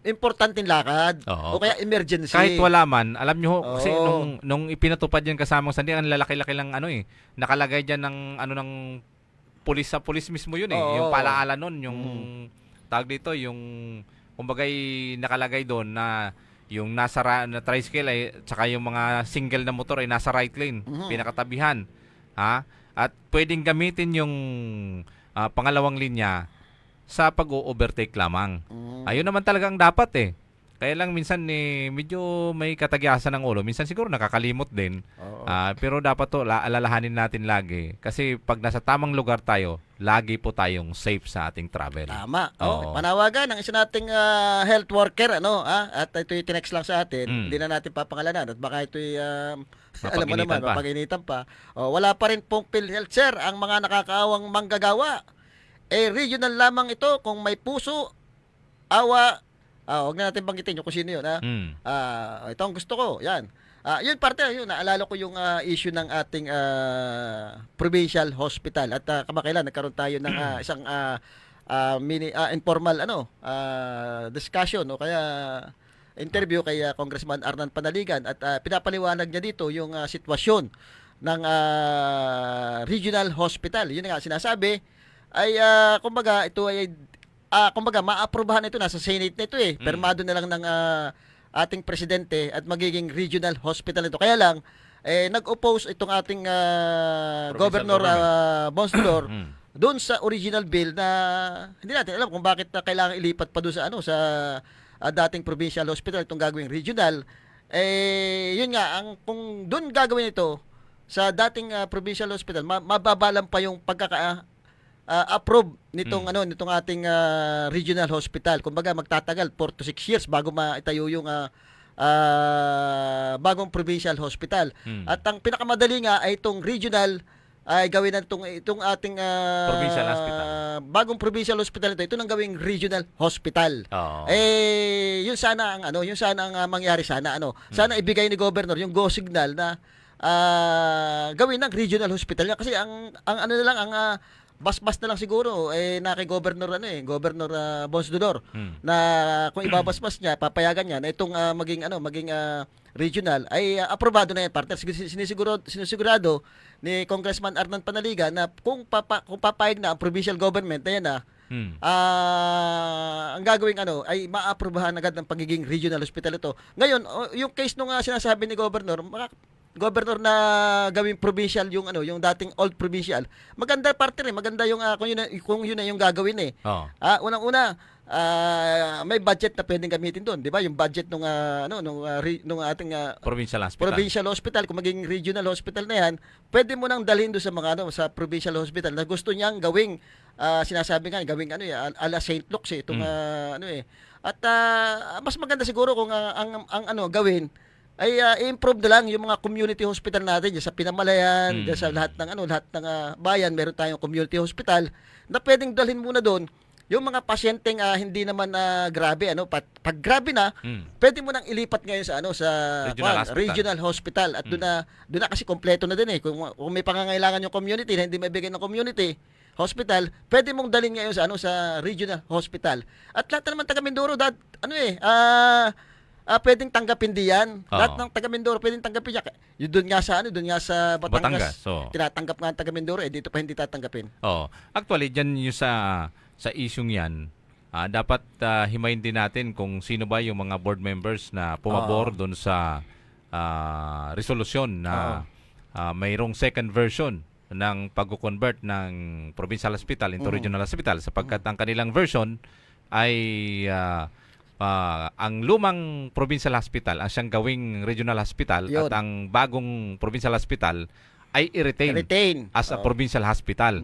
importanteng lakad o kaya emergency. Kahit wala man, alam nyo kasi nung ipinatupad yan kasamang sandi, ang lalaki-laki lang nakalagay dyan ng pulis sa pulis mismo yun yung palaala nun, yung tawag dito, yung kumbagay nakalagay doon na yung nasa na tricycle ay tsaka yung mga single na motor ay nasa right lane, pinakatabihan. At pwedeng gamitin yung pangalawang linya sa pag-o-overtake lamang. Ayun naman talaga ang dapat Kaya lang minsan medyo may katagyasan ng ulo. Minsan siguro nakakalimot din. Pero dapat to alalahanin natin lagi. Kasi pag nasa tamang lugar tayo, lagi po tayong safe sa ating travel. Tama. Panawagan ng isa nating health worker at ito'y tinext lang sa atin. Hindi na natin papangalanan at baka ito'y alam mo naman, mapag-initan pa. Wala pa rin pong PhilHealth sir ang mga nakakaawang manggagawa. Regional lamang ito kung may puso, awa. Huwag na natin banggitin kung sino yun. Ito ang gusto ko. Yan. Yun parte, naalala ko yung issue ng ating provincial hospital. At kamakailan, nagkaroon tayo ng isang mini informal discussion o kaya interview kay Congressman Arnan Panaligan at pinapaliwanag niya dito yung sitwasyon ng regional hospital. Yun nga sinasabi ay kumbaga ito ay kumbaga maaprubahan ito, nasa Senate na ito Permado na lang ng ating presidente at magiging regional hospital ito. Kaya lang nag-oppose itong ating Governor Bonslor doon sa original bill na hindi natin alam kung bakit kailangan ilipat pa doon sa sa dating provincial hospital itong gagawing regional. Yun nga, kung doon gagawin ito sa dating provincial hospital, mababalan pa yung approve nitong nitong ating regional hospital. Kumbaga magtatagal 4 to 6 years bago maitayo yung bagong provincial hospital. At ang pinakamadali nga ay itong regional ay gawin na itong ating provincial hospital. Bagong provincial hospital ito nang gawing regional hospital. Yun sana ang mangyari sana sana ibigay ni governor yung go signal na gawin ng regional hospital niya. Kasi ang ano na lang, ang basbas na lang siguro na kay Governor Governor Bonsdodor na kung ibabasbas niya, papayagan niya na itong maging regional ay aprobado na yan, partner. Sinisigurado ni Congressman Arnan Panaligan na kung papayag na ang provincial government na yan ang gagawing ay maaprubahan agad ng pagiging regional hospital ito. Ngayon, yung case nung sinasabi ni Governor na gawing provincial yung dating old provincial. Maganda partner maganda yung kung yun na yung gagawin Oo. Unang-una, may budget na pwedeng gamitin doon, 'di ba? Yung budget nung ating Provincial hospital. provincial hospital, kung maging regional hospital na 'yan, pwede mo nang dalhin doon sa mga sa provincial hospital na gusto niyang gawing sinasabi nga gawing ala St. Luke's itong At mas maganda siguro kung ang gawin ay i-improve na lang yung mga community hospital natin dyan sa Pinamalayan, dyan sa lahat ng bayan, meron tayong community hospital na pwedeng dalhin muna doon yung mga pasyenteng hindi naman grabe pag grabe na, pwede mo nang ilipat ngayon sa regional hospital at doon na kasi kompleto na din kung may pangangailangan yung community na hindi maibigay ng community hospital, pwede mong dalhin ngayon sa regional hospital. At lahat naman taga Mindoro pwedeng tanggapin diyan. Lahat ng taga Mindoro pwedeng tanggapin yan. Yung doon nga sa Batangas. Tinatanggap nga ang taga Mindoro dito pa hindi tatanggapin. Actually, dyan yung sa isyung yan, dapat himayin din natin kung sino ba yung mga board members na pumabor doon sa resolusyon na mayroong second version ng pag-convert ng provincial hospital into regional hospital sapagkat ang kanilang version ay ang lumang provincial hospital ang siyang gawing regional hospital Yun. at ang bagong provincial hospital ay i-retain as a provincial hospital.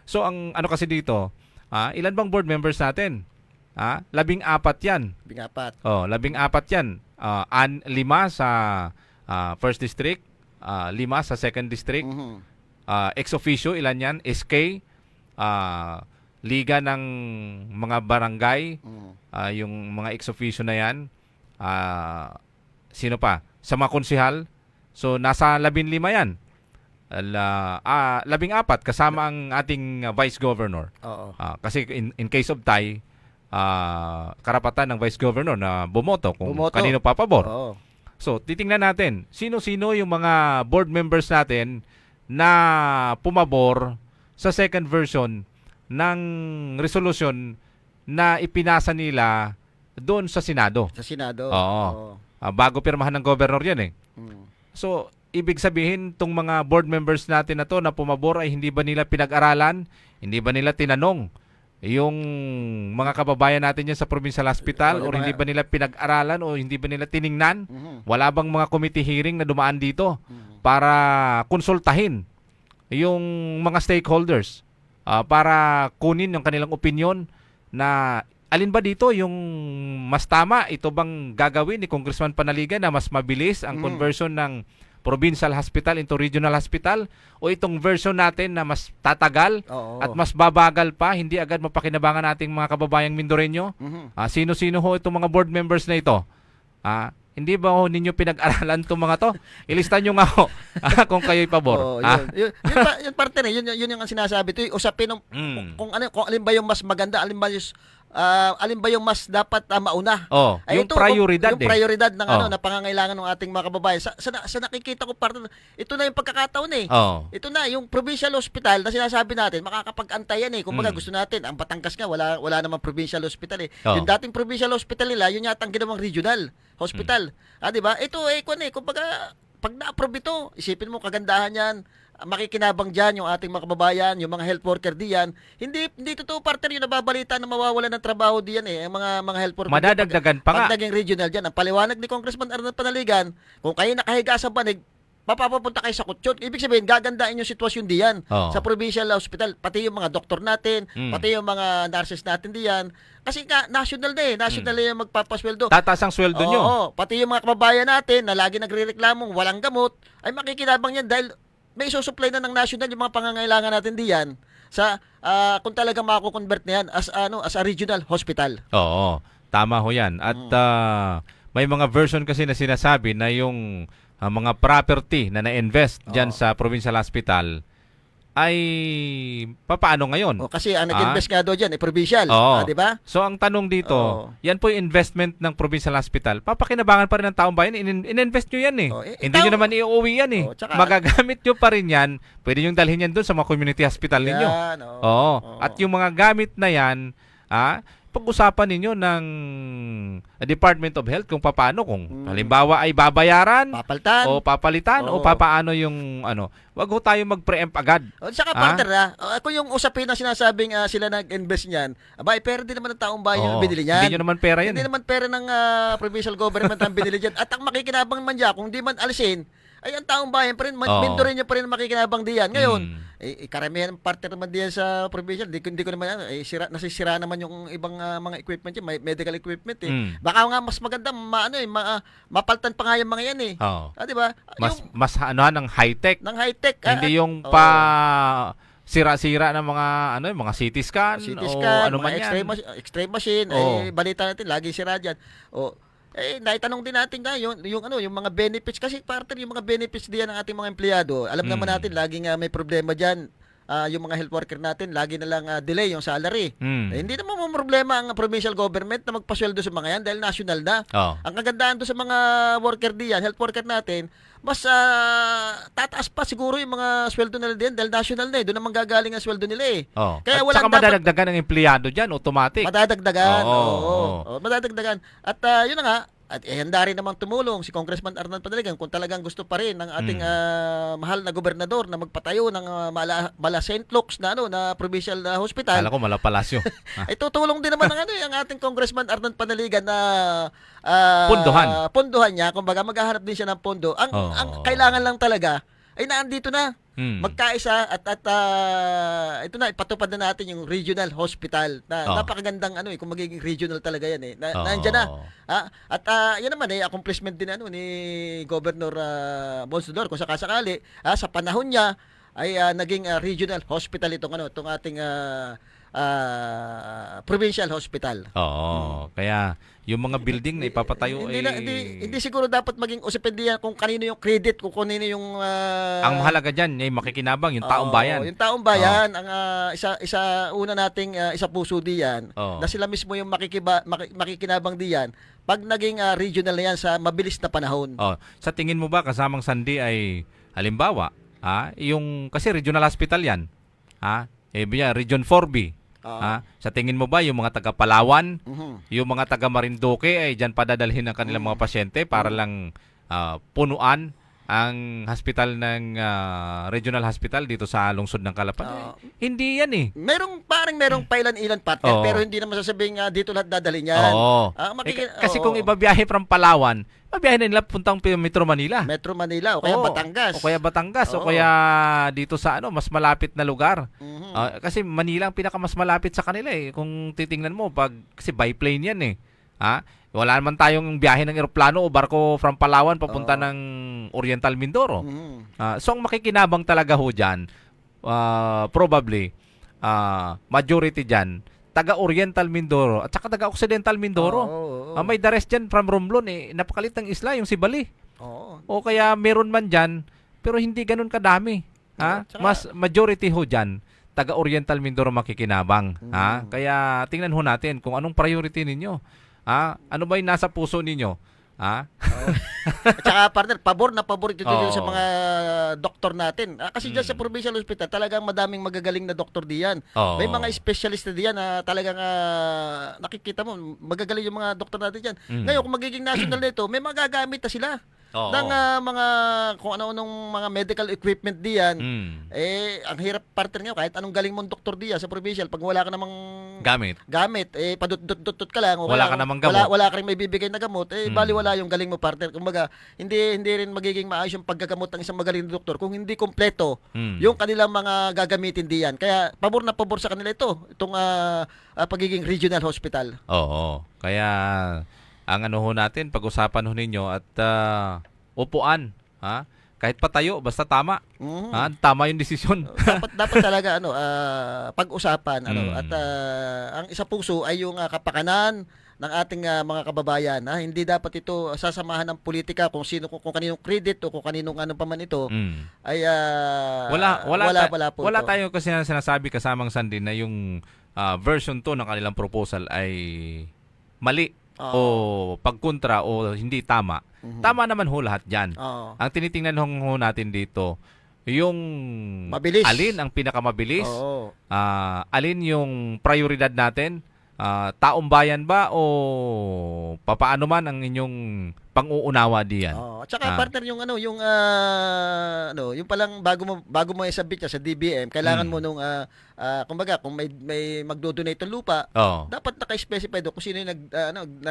So ang kasi dito, ilan bang board members natin? 14 yan. 14. 14 yan. 5 sa first district, 5 sa second district. Ex officio, ilan yan? SK, Liga ng mga barangay, yung mga ex officio na yan. Sino pa? Sa mga konsihal. So, nasa 15 yan. 14 kasama ang ating vice governor. Kasi in case of tie, karapatan ng vice governor na bumoto kung kanino papabor. So, titingnan natin, sino-sino yung mga board members natin na pumabor sa second version ng resolution na ipinasa nila doon sa Senado. Sa Senado. Oo. Bago pirmahan ng governor yan So, ibig sabihin, tong mga board members natin na to na pumabor ay hindi ba nila pinag-aralan? Hindi ba nila tinanong yung mga kababayan natin yan sa provincial hospital? O hindi ba nila pinag-aralan o hindi ba nila tiningnan? Wala bang mga committee hearing na dumaan dito para konsultahin yung mga stakeholders para kunin yung kanilang opinion na alin ba dito yung mas tama? Ito bang gagawin ni Congressman Panaligan na mas mabilis ang conversion ng provincial hospital into regional hospital? O itong version natin na mas tatagal at mas babagal pa, hindi agad mapakinabangan nating mga kababayang Mindoreño? Sino-sino ho itong mga board members na ito? Hindi ba ho ninyo pinag-aralan itong mga to? Ilistan nyo nga ho kung kayo'y pabor. Yun partner yun yung sinasabi. Ito yung usapin ng kung alin ba yung mas maganda, alin ba yung mas dapat mauna. Yung prioridad. Yung prioridad ng na pangangailangan ng ating mga kababayan. Sa nakikita ko partner, ito na yung pagkakataon Ito na yung provincial hospital na sinasabi natin, makakapag-antay yan Kung baga gusto natin, ang Batangas nga wala namang provincial hospital Yung dating provincial hospital nila, yun yata ang ginawang regional hospital. Di ba? Ito kung baga pag na-approve ito, isipin mo kagandahan yan. Makikinabang dyan yung ating mga kababayan, yung mga health worker diyan. Hindi totoo partner yung nababalita na mawawalan ng trabaho diyan ang mga health worker. Madadagdagan pa nga. Pag naging regional dyan, ang paliwanag ni Congressman Arnold Panaligan, kung kayo nakahiga sa banig, mapapapunta kayo sa kutsyon. Ibig sabihin, gagandain yung sitwasyon diyan sa provincial hospital. Pati yung mga doktor natin, pati yung mga nurses natin diyan. Kasi national national na yung magpapasweldo. Tataas ang sweldo nyo. Pati yung mga kababayan natin na lagi nagrereklamong walang gamot, ay makikinabang yan dahil may isusupply na ng national yung mga pangangailangan natin diyan sa kung talaga mako-convert na yan as a regional hospital. Oo, tama ho yan. At may mga version kasi na sinasabi na yung ang mga property na na-invest diyan sa provincial hospital ay papaano ngayon? Kasi ang nag-invest nga doon dyan, provincial. Oo. Di ba? So ang tanong dito, Oo. yan po yung investment ng provincial hospital. Papakinabangan pa rin ng taong bayan, in-invest nyo yan eh. Oo, Hindi nyo naman iuwi yan eh. Oo, tsaka- Magagamit nyo pa rin yan. Pwede nyo dalhin yan doon sa mga community hospital ninyo. Yan, oo. Oo. Oo. At yung mga gamit na yan, pag-usapan ninyo ng Department of Health kung paano, kung halimbawa ay babayaran Papalitan. o papalitan o Oo. papaano yung ano. Wag ho tayo mag-preempt agad. O, saka partner kung yung usapin na sinasabing sila nag-invest niyan, pera din naman ng taong bayan yung Oo. binili niyan. Hindi nyo naman pera yan. Hindi naman pera ng provincial government ang binili dyan. At ang makikinabang man dyan, kung di man alisin, ay ang taong bayan pa rin, Oo. mendo rin niya pa rin ang makikinabang diyan. Ngayon, Mm. karamihan ng partner naman diyan sa provincial, di ko naman nasisira naman yung ibang mga equipment dyan, may medical equipment eh. Mm. Baka nga mas maganda, mapaltan pa nga yung mga yan eh. Oo. Di ba? Mas ng high-tech. Ng high-tech. Hindi yung oo. sira-sira ng mga mga CT scan, CT o scan, ano man mga yan. X-ray machine, Oo. balita natin lagi sira diyan. Naitanong din natin yung mga benefits kasi partner yung mga benefits diyan ng ating mga empleyado. Alam naman natin laging may problema diyan. Yung mga health worker natin lagi na lang delay yung salary. Hindi naman mo problema ang provincial government na magpasweldo sa mga yan dahil national na. Oo. Ang kagandahan doon sa mga worker diyan, health worker natin, mas tataas pa siguro yung mga sweldo nila din dahil national na eh. Doon naman gagaling ang sweldo nila eh. Oh. Kaya At walang saka madadagdagan ng empleyado diyan automatic. Madadagdagan. Oo. Madadagdagan. At yun na nga, at handa rin namang tumulong si Congressman Arnan Panaligan kung talagang gusto pa rin ng ating mahal na gobernador na magpatayo ng Mala St. Luke's na provincial hospital. Kala ko Malapalasyo. Ay tutulong din naman ang ating Congressman Arnan Panaligan na punduhan niya, kumbaga maghahanap din siya ng pondo. Ang kailangan lang talaga ay naandito na. Magkaisa at ito na ipatupad na natin yung regional hospital na napakagandang kung magiging regional talaga yan eh. Nandiyan na. At yan naman accomplishment din ni Governor Bonsidor kung sakasakali sa panahon niya ay naging regional hospital itong ating provincial hospital. Oo. Kaya yung mga building na ipapatayo hindi siguro dapat maging usapin diyan kung kanino yung credit, kung kanino yung ang mahalaga diyan ay makikinabang yung taong bayan. Yung taong bayan ang isa una nating isa puso diyan na sila mismo yung makikinabang diyan pag naging regional na yan sa mabilis na panahon. Sa tingin mo ba kasamang Sandi ay halimbawa, yung kasi regional hospital yan. Region 4B. Sa tingin mo ba yung mga taga Palawan, yung mga taga Marinduque ay diyan padadalhin ng kanilang mga pasyente para lang punuan ang hospital ng regional hospital dito sa lungsod ng Calapan? Hindi yan eh. Merong pailan-ilan partner pero hindi naman sasabing dito lahat dadalhin yan. Kasi kung ibabiyahe from Palawan, mabiyahe na nila puntang Metro Manila. Metro Manila o kaya Batangas. O kaya dito sa mas malapit na lugar. Kasi Manila ang pinakamas malapit sa kanila eh. Kung titingnan mo, kasi by plane yan eh. Wala naman tayong biyahe ng eroplano o barko from Palawan papunta ng Oriental Mindoro. So ang makikinabang talaga ho dyan, probably, majority dyan, taga-Oriental Mindoro at saka taga-Occidental Mindoro. May the rest dyan from Romblon napakalit ng isla, yung Sibali. O kaya meron man dyan, pero hindi ganun kadami. Mas majority ho dyan, taga-Oriental Mindoro makikinabang. Kaya tingnan ho natin kung anong priority ninyo. Ano ba yung nasa puso ninyo? At saka partner, pabor ito sa mga doktor natin. Kasi dyan sa provincial hospital, talagang madaming magagaling na doktor diyan. May mga specialist na diyan na talagang nakikita mo, magagaling yung mga doktor natin diyan. Ngayon, kung magiging national nito, may magagamit na sila. Ng mga kung ano-anong mga medical equipment diyan. Ang hirap partner nga kahit anong galing mong doktor diyan sa provincial pag wala ka namang gamit padut-dut ka lang wala ka namang gamot. Wala ka rin may bibigay na gamot bali wala yung galing mo partner. Kumbaga hindi rin magiging maayos yung paggagamot ng isang magaling na doktor kung hindi kompleto yung kanilang mga gagamitin diyan. Kaya pabor sa kanila itong pagiging regional hospital. Kaya ang ho natin, pag-usapan ho ninyo at upuan, kahit patayo, basta tama. Tama yung desisyon. dapat talaga pag-usapan at ang isa puso ay yung kapakanan ng ating mga kababayan. Hindi dapat ito sasamahan ng politika kung sino kung kaninong credit o kung kaninong ano pa man ito ay wala po wala ito. tayo kasi sinasabi kasamang Sandy na yung version 2 ng kanilang proposal ay mali o pagkontra o hindi tama. Tama naman ho lahat diyan. Oo. Ang tinitingnan ho natin dito yung Mabilis. alin ang pinakamabilis, Oo. alin yung prioridad natin, taong bayan ba o papaano man ang inyong pang-uunawa diyan. At saka partner yung yung palang bago mo i-submit sa DBM, kailangan mo nung kumbaga kung may magdo-donate ng lupa, dapat naka-specify doon kung sino yung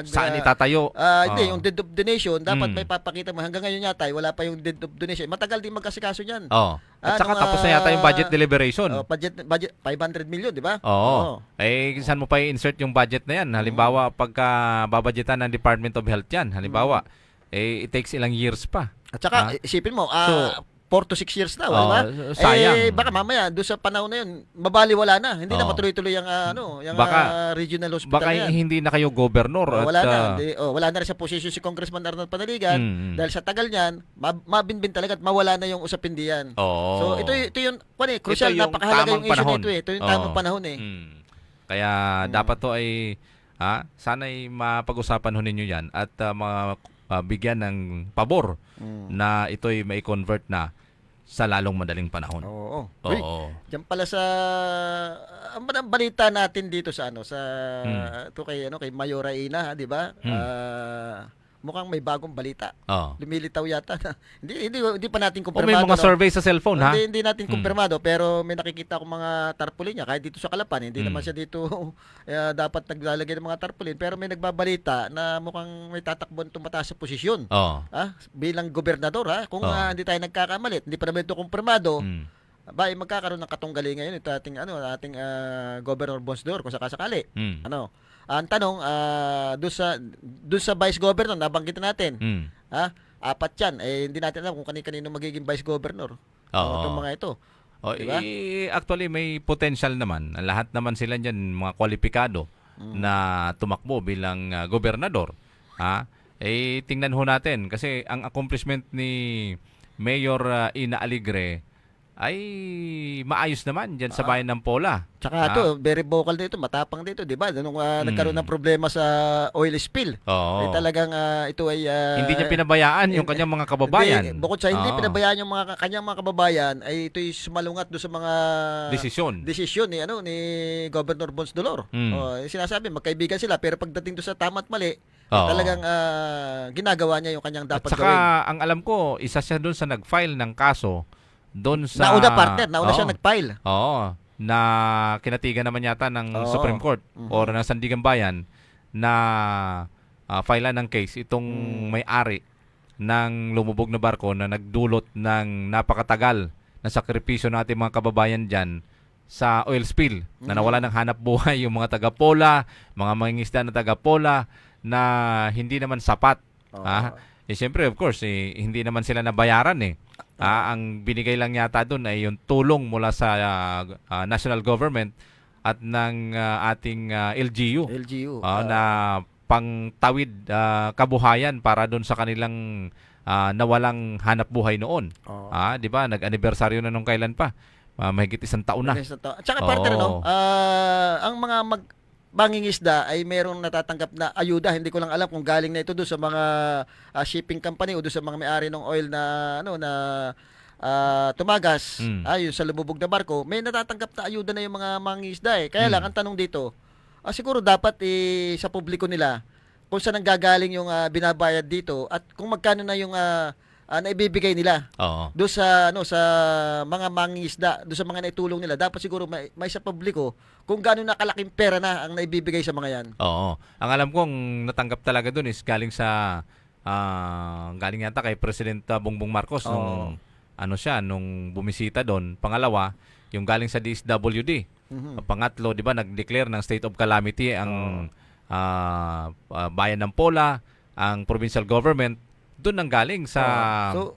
Saan itatayo? Hindi, yung deed of donation, dapat may papakita mo. Hanggang ngayon yata, wala pa yung deed of donation. Matagal din magkasikaso niyan. At saka tapos na yata yung budget deliberation. Budget 500 million, di ba? Oo. Saan mo pa i-insert yung budget na yan? Halimbawa, pagka babudgetan ng Department of Health yan, halimbawa, it takes ilang years pa. At saka, isipin mo, 4 to 6 years na, di ba? Sayang. Baka mamaya, doon sa panahon na yun, mabaliwala na. Hindi na matuloy-tuloy yung, regional hospital Baka na yan. hindi na kayo governor. Wala na. Wala na rin sa posisyon si Congressman Arnold Panaligan. Dahil sa tagal niyan, mabinbin talaga at mawala na yung usapin diyan. So, ito yung, crucial, yung napakahalaga yung issue panahon. nito eh. Ito yung tamang panahon eh. Kaya dapat to ay, sana'y mapag-usapan ho ninyo yan at bigyan ng pabor na ito'y may convert na sa lalong madaling panahon. Oo. Uy, diyan pala sa ang balita natin dito sa to kay Mayora Ina, di ba? Mukhang may bagong balita. Lumilitaw yata. hindi pa natin O kumpirmado. may mga survey sa cellphone, ha? Hindi natin kumpirmado, pero may nakikita akong mga tarpaulin niya kahit dito sa Kalapan. Hindi naman siya dito dapat naglalagay ng mga tarpaulin, pero may nagbabalita na mukhang may tatakbon tumataas sa posisyon. Bilang gobernador, kung hindi tayo nagkakamalit, hindi pa naman ito kumpirmado. Magkakaroon ng katunggali ngayon ito ating Governor Bonsdor kung sakasakali. Ang tanong, doon sa vice governor nabanggitan natin. 4 yan. Hindi natin alam kung kanino magiging vice governor. Itong mga ito. Diba? Actually, may potential naman. Lahat naman sila dyan, mga kwalipikado na tumakbo bilang gobernador. Tingnan ho natin. Kasi ang accomplishment ni Mayor Ina Alegre ay maayos naman dyan sa bayan ng Pola. Tsaka very vocal dito, matapang dito, di ba? Nung nagkaroon ng problema sa oil spill, talagang ito ay... hindi niya pinabayaan yung kanyang mga kababayan. Bukod sa hindi pinabayaan yung kanyang mga kababayan, ay ito'y sumalungat doon sa mga... Desisyon ni Governor Bonsdolor. Sinasabi, magkaibigan sila, pero pagdating doon sa tama at mali, talagang ginagawa niya yung kanyang dapat gawin. At saka, ang alam ko, isa siya doon sa nag-file ng kaso doon sa nauna siya nag-file. Na kinatigan naman yata ng Supreme Court or ng Sandigan Bayan na filean ng case itong may-ari ng lumubog na barko na nagdulot ng napakatagal na sakripisyo ng ating mga kababayan diyan sa oil spill na nawala ng hanap buhay yung mga taga-Pola, mga mangingisda na taga-Pola na hindi naman sapat. Siyempre, of course, hindi naman sila nabayaran ang binigay lang yata doon ay yung tulong mula sa national government at ng ating LGU. Na pangtawid kabuhayan para doon sa kanilang nawalang hanap buhay noon. 'Di ba? Nag-anibersaryo na nung kailan pa. Mahigit 1 taon na. At saka partner, ang mga mangingisda ay merong natatanggap na ayuda. Hindi ko lang alam kung galing na ito doon sa mga shipping company o doon sa mga may-ari ng oil na tumagas yung sa lumubog na barko. May natatanggap na ayuda na yung mga mangingisda Kaya lang ang tanong dito, siguro dapat sa publiko nila kung saan nanggagaling yung binabayad dito at kung magkano na yung naibibigay nila. Doon sa sa mga mangingisda, doon sa mga naitulong nila, dapat siguro may sa publiko kung gaano na kalaking pera na ang naibibigay sa mga yan. Ang alam kong natanggap talaga doon is galing sa galing yata kay President Bongbong Marcos nung nung bumisita doon. Pangalawa, yung galing sa DSWD. Pangatlo, 'di ba, nag-declare ng state of calamity ang bayan ng Pola, ang provincial government. Doon nang galing sa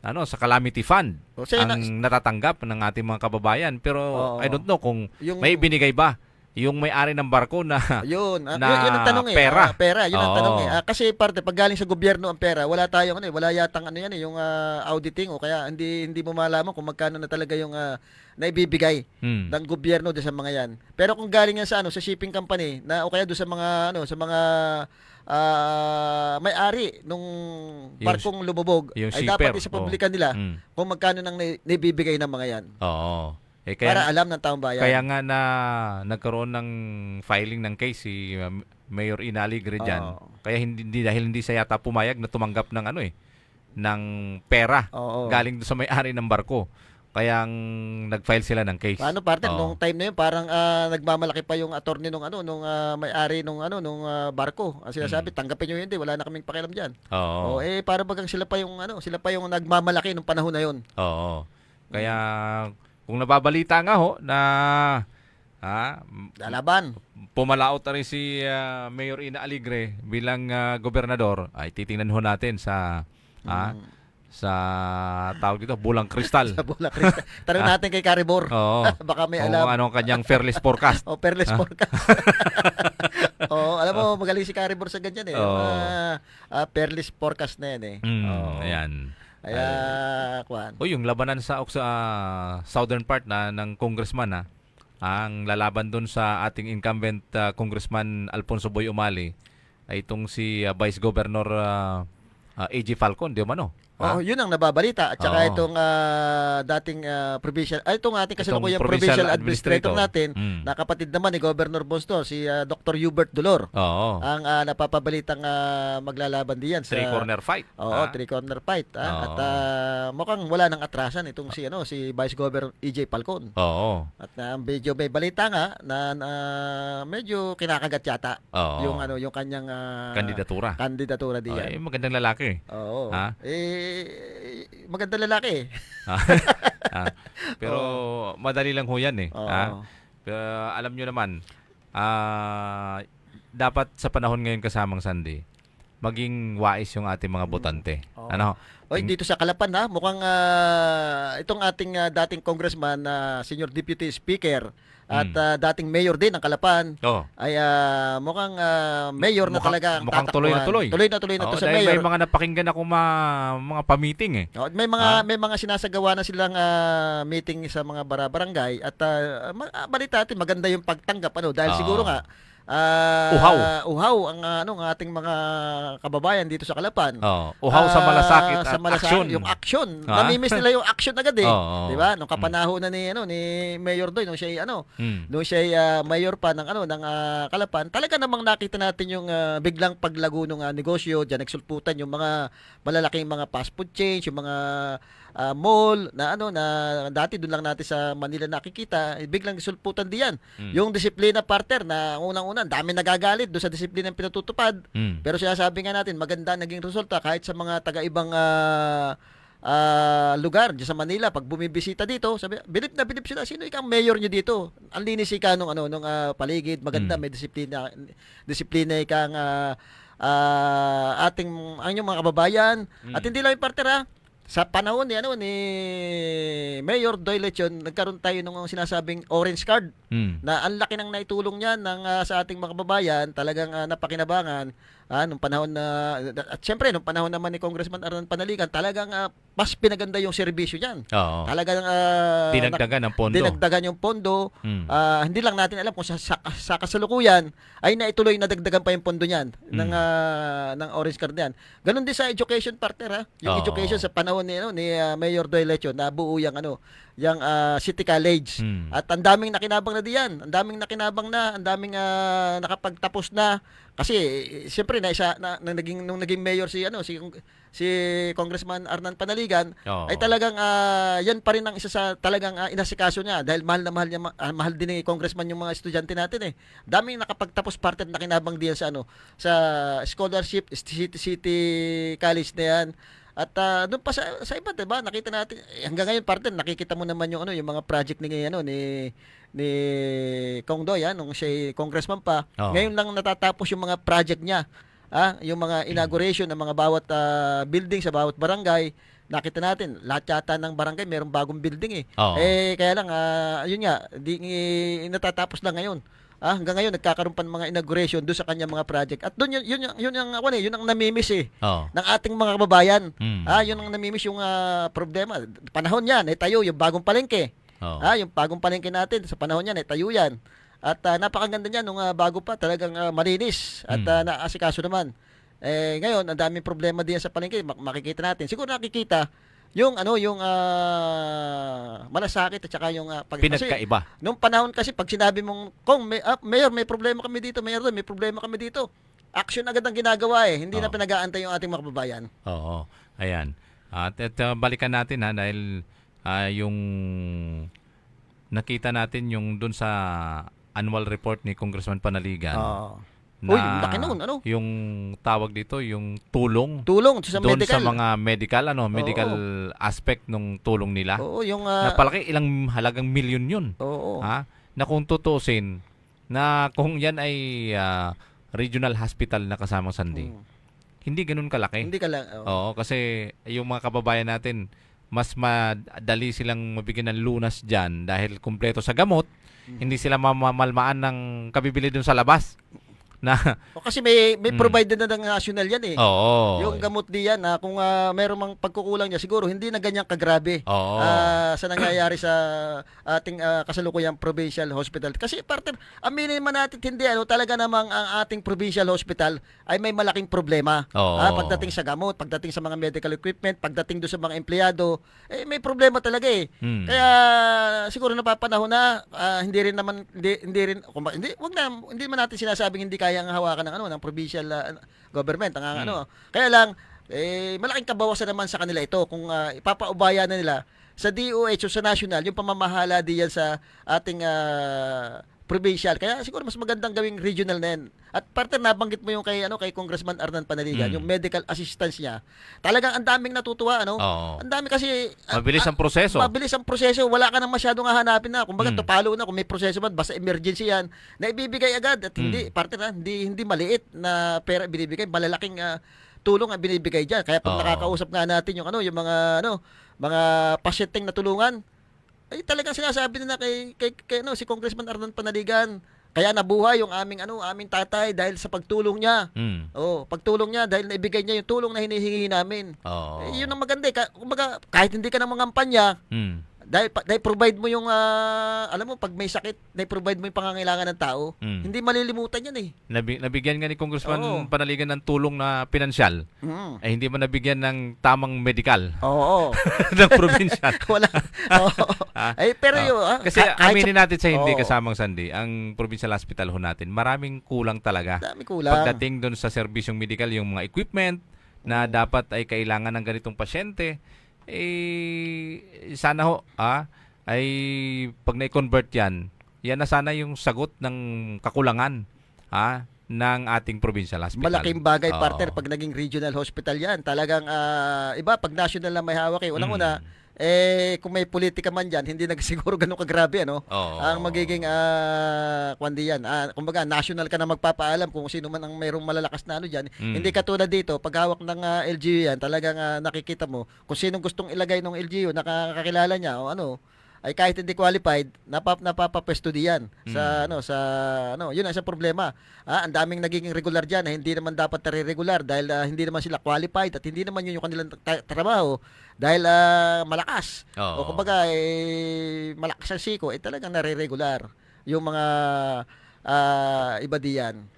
sa calamity fund ang natatanggap ng ating mga kababayan, pero I don't know kung may binigay ba yung may-ari ng barko na Yun, na yun ang tanong pera. Pera, yun ang Oo. tanong kasi parte pag galing sa gobyerno ang pera, wala tayong wala yatang yan yung auditing o kaya hindi mo malaman kung magkano na talaga yung naibibigay ng gobyerno doon sa mga yan. Pero kung galing yan sa sa shipping company na o kaya doon sa mga sa mga may-ari nung barkong lumubog yung ay shipper, dapat isa publikan nila kung magkano nang naibibigay ng mga yan. Oo. Para alam ng taong bayan. Kaya nga na nagkaroon ng filing ng case si Mayor Ina Aligre dyan. Oo. Kaya dahil hindi siya yata pumayag na tumanggap ng ng pera Oo. galing doon sa may-ari ng barko. Kaya nag-file sila ng case. Paano partner Oo. nung time na yun parang nagmamalaki pa yung attorney nung may-ari nung barko. Ang sinasabi tanggapin niyo hindi wala na kaming pakialam diyan. Oo. Para bagang sila pa yung nagmamalaki nung panahon na yun. Oo. Kaya kung nababalita nga na Lalaban. pumalaot na rin si Mayor Ina Aligre bilang gobernador, ay titingnan ho natin sa tawag dito, Bulang Kristal. Sa Bola Cristal. Tanong natin kay Caribor. Oo. Baka may Kung alam. anong kanyang fairless forecast. Perles forecast. Alam mo magaling si Caribor sa ganyan Oo. Perles forecast na yan Ayan. Kaya kuan. Yung labanan sa southern part ng congressman ang lalaban doon sa ating incumbent Congressman Alfonso Boy Umali ay itong si Vice Governor A.G. Falcon, di ba Yun ang nababalita. At saka Oo. itong dating itong ating kasalukuyang Itong provincial provincial administrator natin, administrator. na kapatid naman ni Governor Boston, si Dr. Hubert Dolor. Oo. Ang napapabalitang maglalaban diyan sa Three-corner fight. Oo, three-corner fight. Oo. At mukhang wala nang atrasan itong si Vice Governor E.J. Falcon. Oo. At medyo may balita nga na medyo kinakagat yata Oo. yung kanyang Kandidatura. kandidatura diyan. Ay, magandang lalaki. Oo. Ha? Maganda lalaki. Pero madali lang ho yan Oo. Pero alam nyo naman, dapat sa panahon ngayon kasamang Sandy, maging wais yung ating mga botante. Oo. Ano? Oy, dito sa Kalapan mukhang itong ating dating congressman na senior deputy speaker at dating mayor din ng Kalapan Oh. ay mukhang mayor na talaga ang mukhang tuloy na tatakbuhan. tuloy. Tuloy na to sa dahil mayor. may mga napakinggan ako mga pa-meeting May mga sinasagawa na silang meeting sa mga barangay at balita natin maganda yung pagtanggap dahil Oo. siguro nga uhaw ang ang ating mga kababayan dito sa Kalapan. Uhaw sa malasakit at aksyon. Yung action. Ha? Namimiss nila yung action agad Oo. 'Di ba? Nung kapanahon na ni Mayor Doy nung siya nung siya mayor pa ng Kalapan, talaga namang nakita natin yung biglang paglago ng negosyo, diyan nagsulputan yung mga malalaking mga fast food chains, yung mga mall na na dati doon lang natin sa Manila nakikita, biglang sulputan diyan. Yung disiplina partner na unang-una, dami nagagalit doon sa disiplina ng pinatutupad. Pero sinasabi nga natin, maganda naging resulta kahit sa mga taga-ibang lugar diyan sa Manila pag bumibisita dito, sabi bilib sila, sino ikang mayor niyo dito? Ang linis ika nung paligid, maganda, may disiplina ika ating ang inyong mga kababayan. At hindi lang yung partner sa panahon ni Mayor Doy Lechon, nagkaroon tayo ng sinasabing orange card na ang laki ng naitulong niya sa ating mga kababayan, talagang napakinabangan nung panahon at syempre nung panahon naman ni Congressman Arnan Panaligan, talagang mas pinaganda yung serbisyo niyan. Oo. Talagang Dinagdagan ang pondo. Dinagdagan yung pondo. Hindi lang natin alam kung sa kasalukuyan ay naituloy na dagdagan pa yung pondo niyan ng orange card niyan. Ganon din sa education partner Yung Oo. education sa panahon ni Mayor Doy Lechon, nabuo yung City College. At ang daming nakinabang na diyan. Ang daming nakinabang na, ang daming nakapagtapos na. Kasi siyempre nung naging mayor si Congressman Arnan Panaligan, Oo. ay talagang yan pa rin ang isa sa talagang inasikaso niya dahil mahal na mahal niya, mahal din ni Congressman yung mga estudyante natin Daming nakapagtapos parte at nakinabang diyan sa scholarship City College na yan. At doon pa sa iba, 'di ba? Nakita natin hanggang ngayon partner, nakikita mo naman yung yung mga project ni Kong Doy nung siya congressman pa. Oo. Ngayon lang natatapos yung mga project niya. Yung mga inauguration ng mga bawat building sa bawat barangay. Nakita natin, lahat yata ng barangay mayroong bagong building Oo. kaya lang yun nga, natatapos lang ngayon. hanggang ngayon nagkakaroon pa ng mga inauguration doon sa kanyang mga project. At doon yun ang namimiss Oo. ng ating mga kababayan. Mm. Yun ang namimiss yung problema. Panahon yan, tayo yung bagong palengke. Oo. Yung bagong palengke natin sa panahon yan, tayo yan. At napakaganda niyan nung bago pa, talagang malinis at naasikaso naman. Ngayon, ang daming problema diyan sa palengke, makikita natin. Siguro nakikita yung malasakit at saka yung Pinagkaiba. kasi nung panahon kasi pag sinabi mong Kung mayor may problema kami dito, mayor may problema kami dito, action agad ang ginagawa hindi na pinag-aantay yung ating mga kababayan. Oo. Ayan. At balikan natin dahil yung nakita natin yung dun sa annual report ni Congressman Panaligan. Uy, laki nun, Yung tawag dito, yung tulong tulong sa doon medical. sa mga medical aspect ng tulong nila. Oo, yung Napalaki, ilang halagang milyon yun. oo. Na kung tutusin, na kung yan ay regional hospital na kasamang Sandi, hindi ganun kalaki. Hindi ka lang. Oo, kasi yung mga kababayan natin, mas madali silang mabigyan ng lunas dyan dahil kumpleto sa gamot, hindi sila mamamalmaan ng kabibili dun sa labas. Kasi may provided na ng national yan Oo. Yung gamot diyan kung meron mang pagkukulang niya, siguro hindi na ganyang kagrabe Oo. sa nangyayari sa ating kasalukuyang provincial hospital. Kasi partner, aminin man natin hindi talaga namang ang ating provincial hospital ay may malaking problema. Oo. Pagdating sa gamot, pagdating sa mga medical equipment, pagdating do sa mga empleyado, may problema talaga Kaya siguro napapanahon na hindi man natin sinasabing hindi kaya ang hawakan ng provincial government kaya lang malaking kabawasan naman sa kanila ito kung ipapaubaya na nila sa DOH o sa national yung pamamahala diyan sa ating provincial. Kaya siguro mas magandang gawing regional na yan. At partner, nabanggit mo yung kay Congressman Arnan Panaligan, yung medical assistance niya. Talagang ang daming natutuwa Oo. Ang dami kasi Mabilis ang proseso. Mabilis ang proseso. Wala ka nang masyadong hahanapin na. Kumbaga tupalo na kung may proseso man, basta emergency yan, na ibibigay agad at hindi partner hindi maliit na pera binibigay, malalaking tulong ang binibigay diyan. Kaya pag nakakausap nga natin yung yung mga pasyenteng natulungan, ay talagang sinasabi nila kay si Congressman Arnan Panaligan, kaya nabuhay yung aming tatay dahil sa pagtulong niya. Pagtulong niya dahil naibigay niya yung tulong na hinihingi namin. Yun ang maganda kumbaga kahit hindi ka nang mangampanya, dahil provide mo yung alam mo pag may sakit, provide mo yung pangangailangan ng tao, hindi malilimutan yan Nabigyan nga ni Congressman Panaligan ng tulong na pinansyal. Ay hindi mo nabigyan ng tamang medical. Oo. ng provincial. Wala. Pero kasi aminin natin sa hindi kasamang Sandi, ang provincial hospital ho natin, maraming kulang talaga. Dami kulang. Pagdating doon sa serbisyong medical, yung mga equipment na dapat ay kailangan ng ganitong pasyente, sana ho ay pag na-convert yan na sana yung sagot ng kakulangan ng ating provincial hospital. Malaking bagay partner pag naging regional hospital yan. Talagang iba pag national na may hawak unang-una kung may politika man dyan, hindi siguro ganun kagrabe ang magiging kwandi yan. Kumbaga national ka na magpapaalam kung sino man ang mayroong malalakas na dyan. Hindi katulad dito, pag hawak ng LGU yan, talagang nakikita mo kung sinong gustong ilagay ng LGU, nakakakilala niya ay kahit hindi qualified, napapapwesto diyan yun ang isang problema. Ang daming nagiging regular diyan na hindi naman dapat nare-regular dahil hindi naman sila qualified at hindi naman yun yung kanilang trabaho dahil malakas. O kumbaga malakas ang siko talagang nare-regular yung mga iba diyan.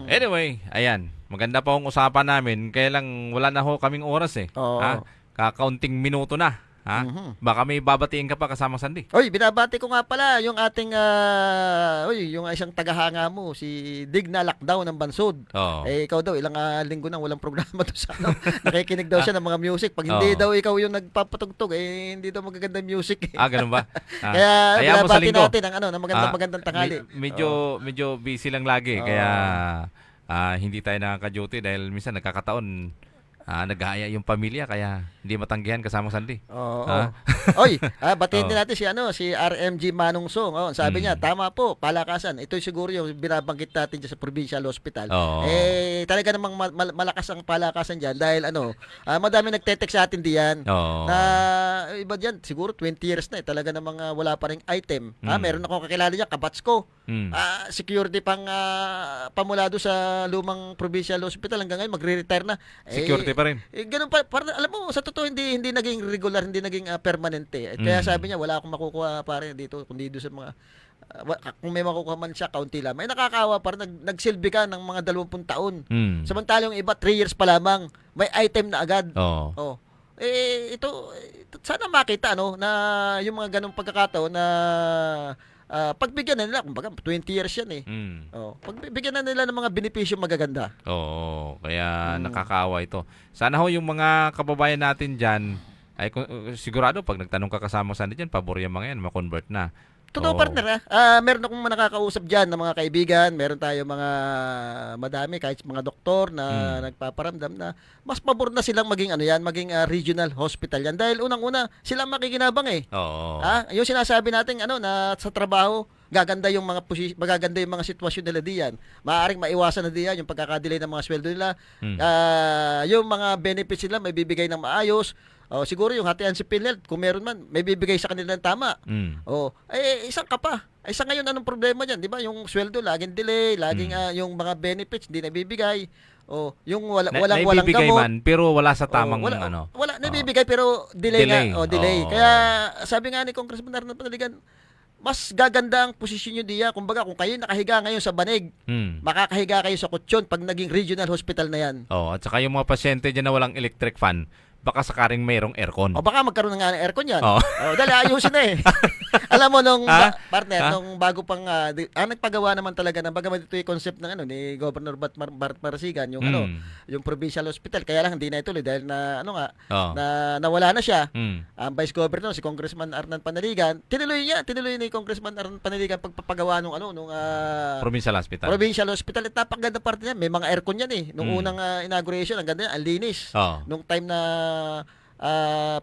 Anyway, ayan. Maganda pa hong usapan namin. Kaya lang wala na ho kaming oras kakaunting minuto na. Baka may babatiin ka pa kasama Sandi. Oy, binabati ko nga pala yung ating yung isang tagahanga mo, si Dig na Lockdown ng Bansod. Ikaw daw ilang linggo nang walang programa to sa nakikinig daw siya ng mga music. Pag hindi daw ikaw yung nagpapatugtog, hindi daw magaganda music. Ganun ba? Kaya binabati natin ng magandang tanghali. Medyo busy lang lagi kaya hindi tayo nakaka-duty dahil minsan nagkakataon nag-aaya yung pamilya kaya hindi matanggihan kasama Sandi. Oy, batiin din natin si RMG Manong Song. Sabi niya, tama po, palakasan. Ito siguro yung binabanggit natin dyan sa provincial hospital. Talaga namang malakas ang palakasan dyan dahil madami nagte-text sa atin diyan. Na iba diyan, siguro 20 years na talaga namang wala pa ring item. Meron akong kakilala diyan, kabats ko. Security pang pamula doon sa lumang provincial hospital hanggang ngayon magre-retire na. Security pa rin. Ganun pa, parang, alam mo, sa totoo hindi naging regular, hindi naging permanente. Kaya sabi niya, wala akong makukuha pare dito, kundi doon sa mga kung may makukuha man siya, kaunti lang. May nakakawa parang nagsilbi ka ng mga 20 taon. Samantalang yung iba 3 years pa lamang, may item na agad. Oo. Oh. Ito sana makita na yung mga ganung pagkakataon na pagbigyan na nila, kumbaga 20 years yan eh. Pagbigyan na nila ng mga benepisyo magaganda. Oo, kaya nakakaawa ito. Sana ho yung mga kababayan natin dyan, ay sigurado pag nagtanong ka kasama sa dyan, pabor yung mga yan, ma-convert na. Totoo, partner meron akong nakakausap dyan ng mga kaibigan, meron tayo mga madami, kahit mga doktor na nagpaparamdam na mas pabor na silang maging maging regional hospital yan. Dahil unang-una, sila makikinabang eh. Oo. Yung sinasabi natin na sa trabaho, magaganda yung mga sitwasyon nila diyan. Maaaring maiwasan na diyan yung pagkakadelay ng mga sweldo nila. Yung mga benefits nila may bibigay ng maayos. Siguro yung hatian si PhilHealth, kung meron man, may bibigay sa kanila ng tama. Isang ka pa. Sa ngayon, anong problema niyan? Di ba? Yung sweldo, laging delay, laging yung mga benefits, hindi nabibigay. Yung walang naibibigay gamot. man, pero wala sa tamang Wala, nabibigay, pero delay. Delay. Kaya, sabi nga ni Congressman Arnold Panaligan, mas gaganda ang posisyon nyo diya. Kumbaga, kung kayo nakahiga ngayon sa Banig, makakahiga kayo sa Kutsyon pag naging regional hospital na yan. At saka yung mga pasyente dyan na walang electric fan, baka sakaring mayroong aircon. Baka magkaroon ng aircon yan. Oo. Dali, ayusin na eh. Alam mo, partner, nung bago pang, nagpagawa naman talaga ng bagaman ito yung concept ng ni Governor Bart Marasigan, yung yung provincial hospital. Kaya lang hindi na ituloy dahil na na nawala na siya. Ang Vice Governor si Congressman Arnan Panaligan, tinuloy ni Congressman Arnan Panaligan pagpapagawa nung Provincial hospital. Provincial hospital. At napakaganda parte niya. May mga aircon yan eh. Nung unang inauguration, ang ganda yan, ang linis. Nung time na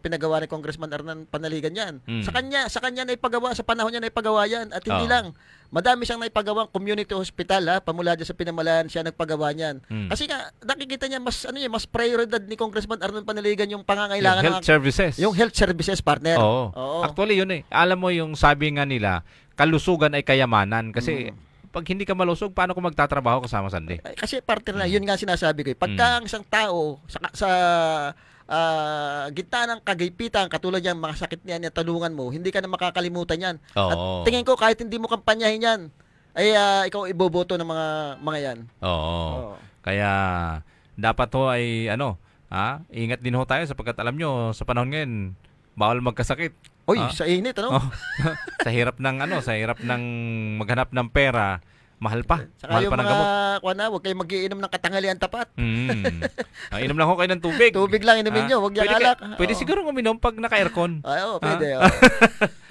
pinagawa ni Congressman Arnan Panaligan yan. Sa kanya na ipagawa, sa panahon niya na ipagawa yan. At hindi lang, madami siyang naipagawang community hospital pamula dyan sa pinamalaan siya nagpagawa niyan. Kasi nga, nakikita niya mas prioridad ni Congressman Arnan Panaligan yung pangangailangan yung health services. Yung health services, partner. Oo. Actually, yun eh. Alam mo yung sabi nga nila, kalusugan ay kayamanan. Kasi pag hindi ka malusog, paano kung magtatrabaho kasama Sandy? Kasi partner na, yun nga sinasabi ko. Pagka ang isang tao sa gitna ng kagaypitan, katulad yan, mga sakit niyan, talungan mo, hindi ka na makakalimutan yan. At tingin ko, kahit hindi mo kampanyahin yan, ay ikaw iboboto ng mga yan. Kaya, dapat ho ay, ingat din ho tayo sapagkat alam nyo, sa panahon ngayon, bawal magkasakit. Sa init, sa hirap ng maghanap ng pera, mahal pa. Saka Mahal yung pa ng gamot. huwag kayong mag-iinom ng katanghalian tapat. Inom lang ho kayo ng tubig. Tubig lang inumin nyo, huwag yung alak. Pwede siguro uminom pag naka-aircon. Pwede.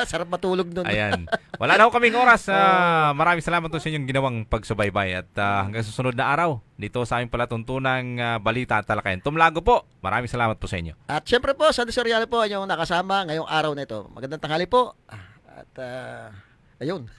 Sarap matulog doon. Ayan. Wala na ho kaming oras. Maraming salamat po sa inyong ginawang pagsubaybay. At hanggang susunod na araw, dito sa aming palatuntunang balita at talakayan. Tumlago po. Maraming salamat po sa inyo. At syempre po, Sandy Soriano po ang nakasama ngayong araw na ito. Magandang tanghali po. At ayun.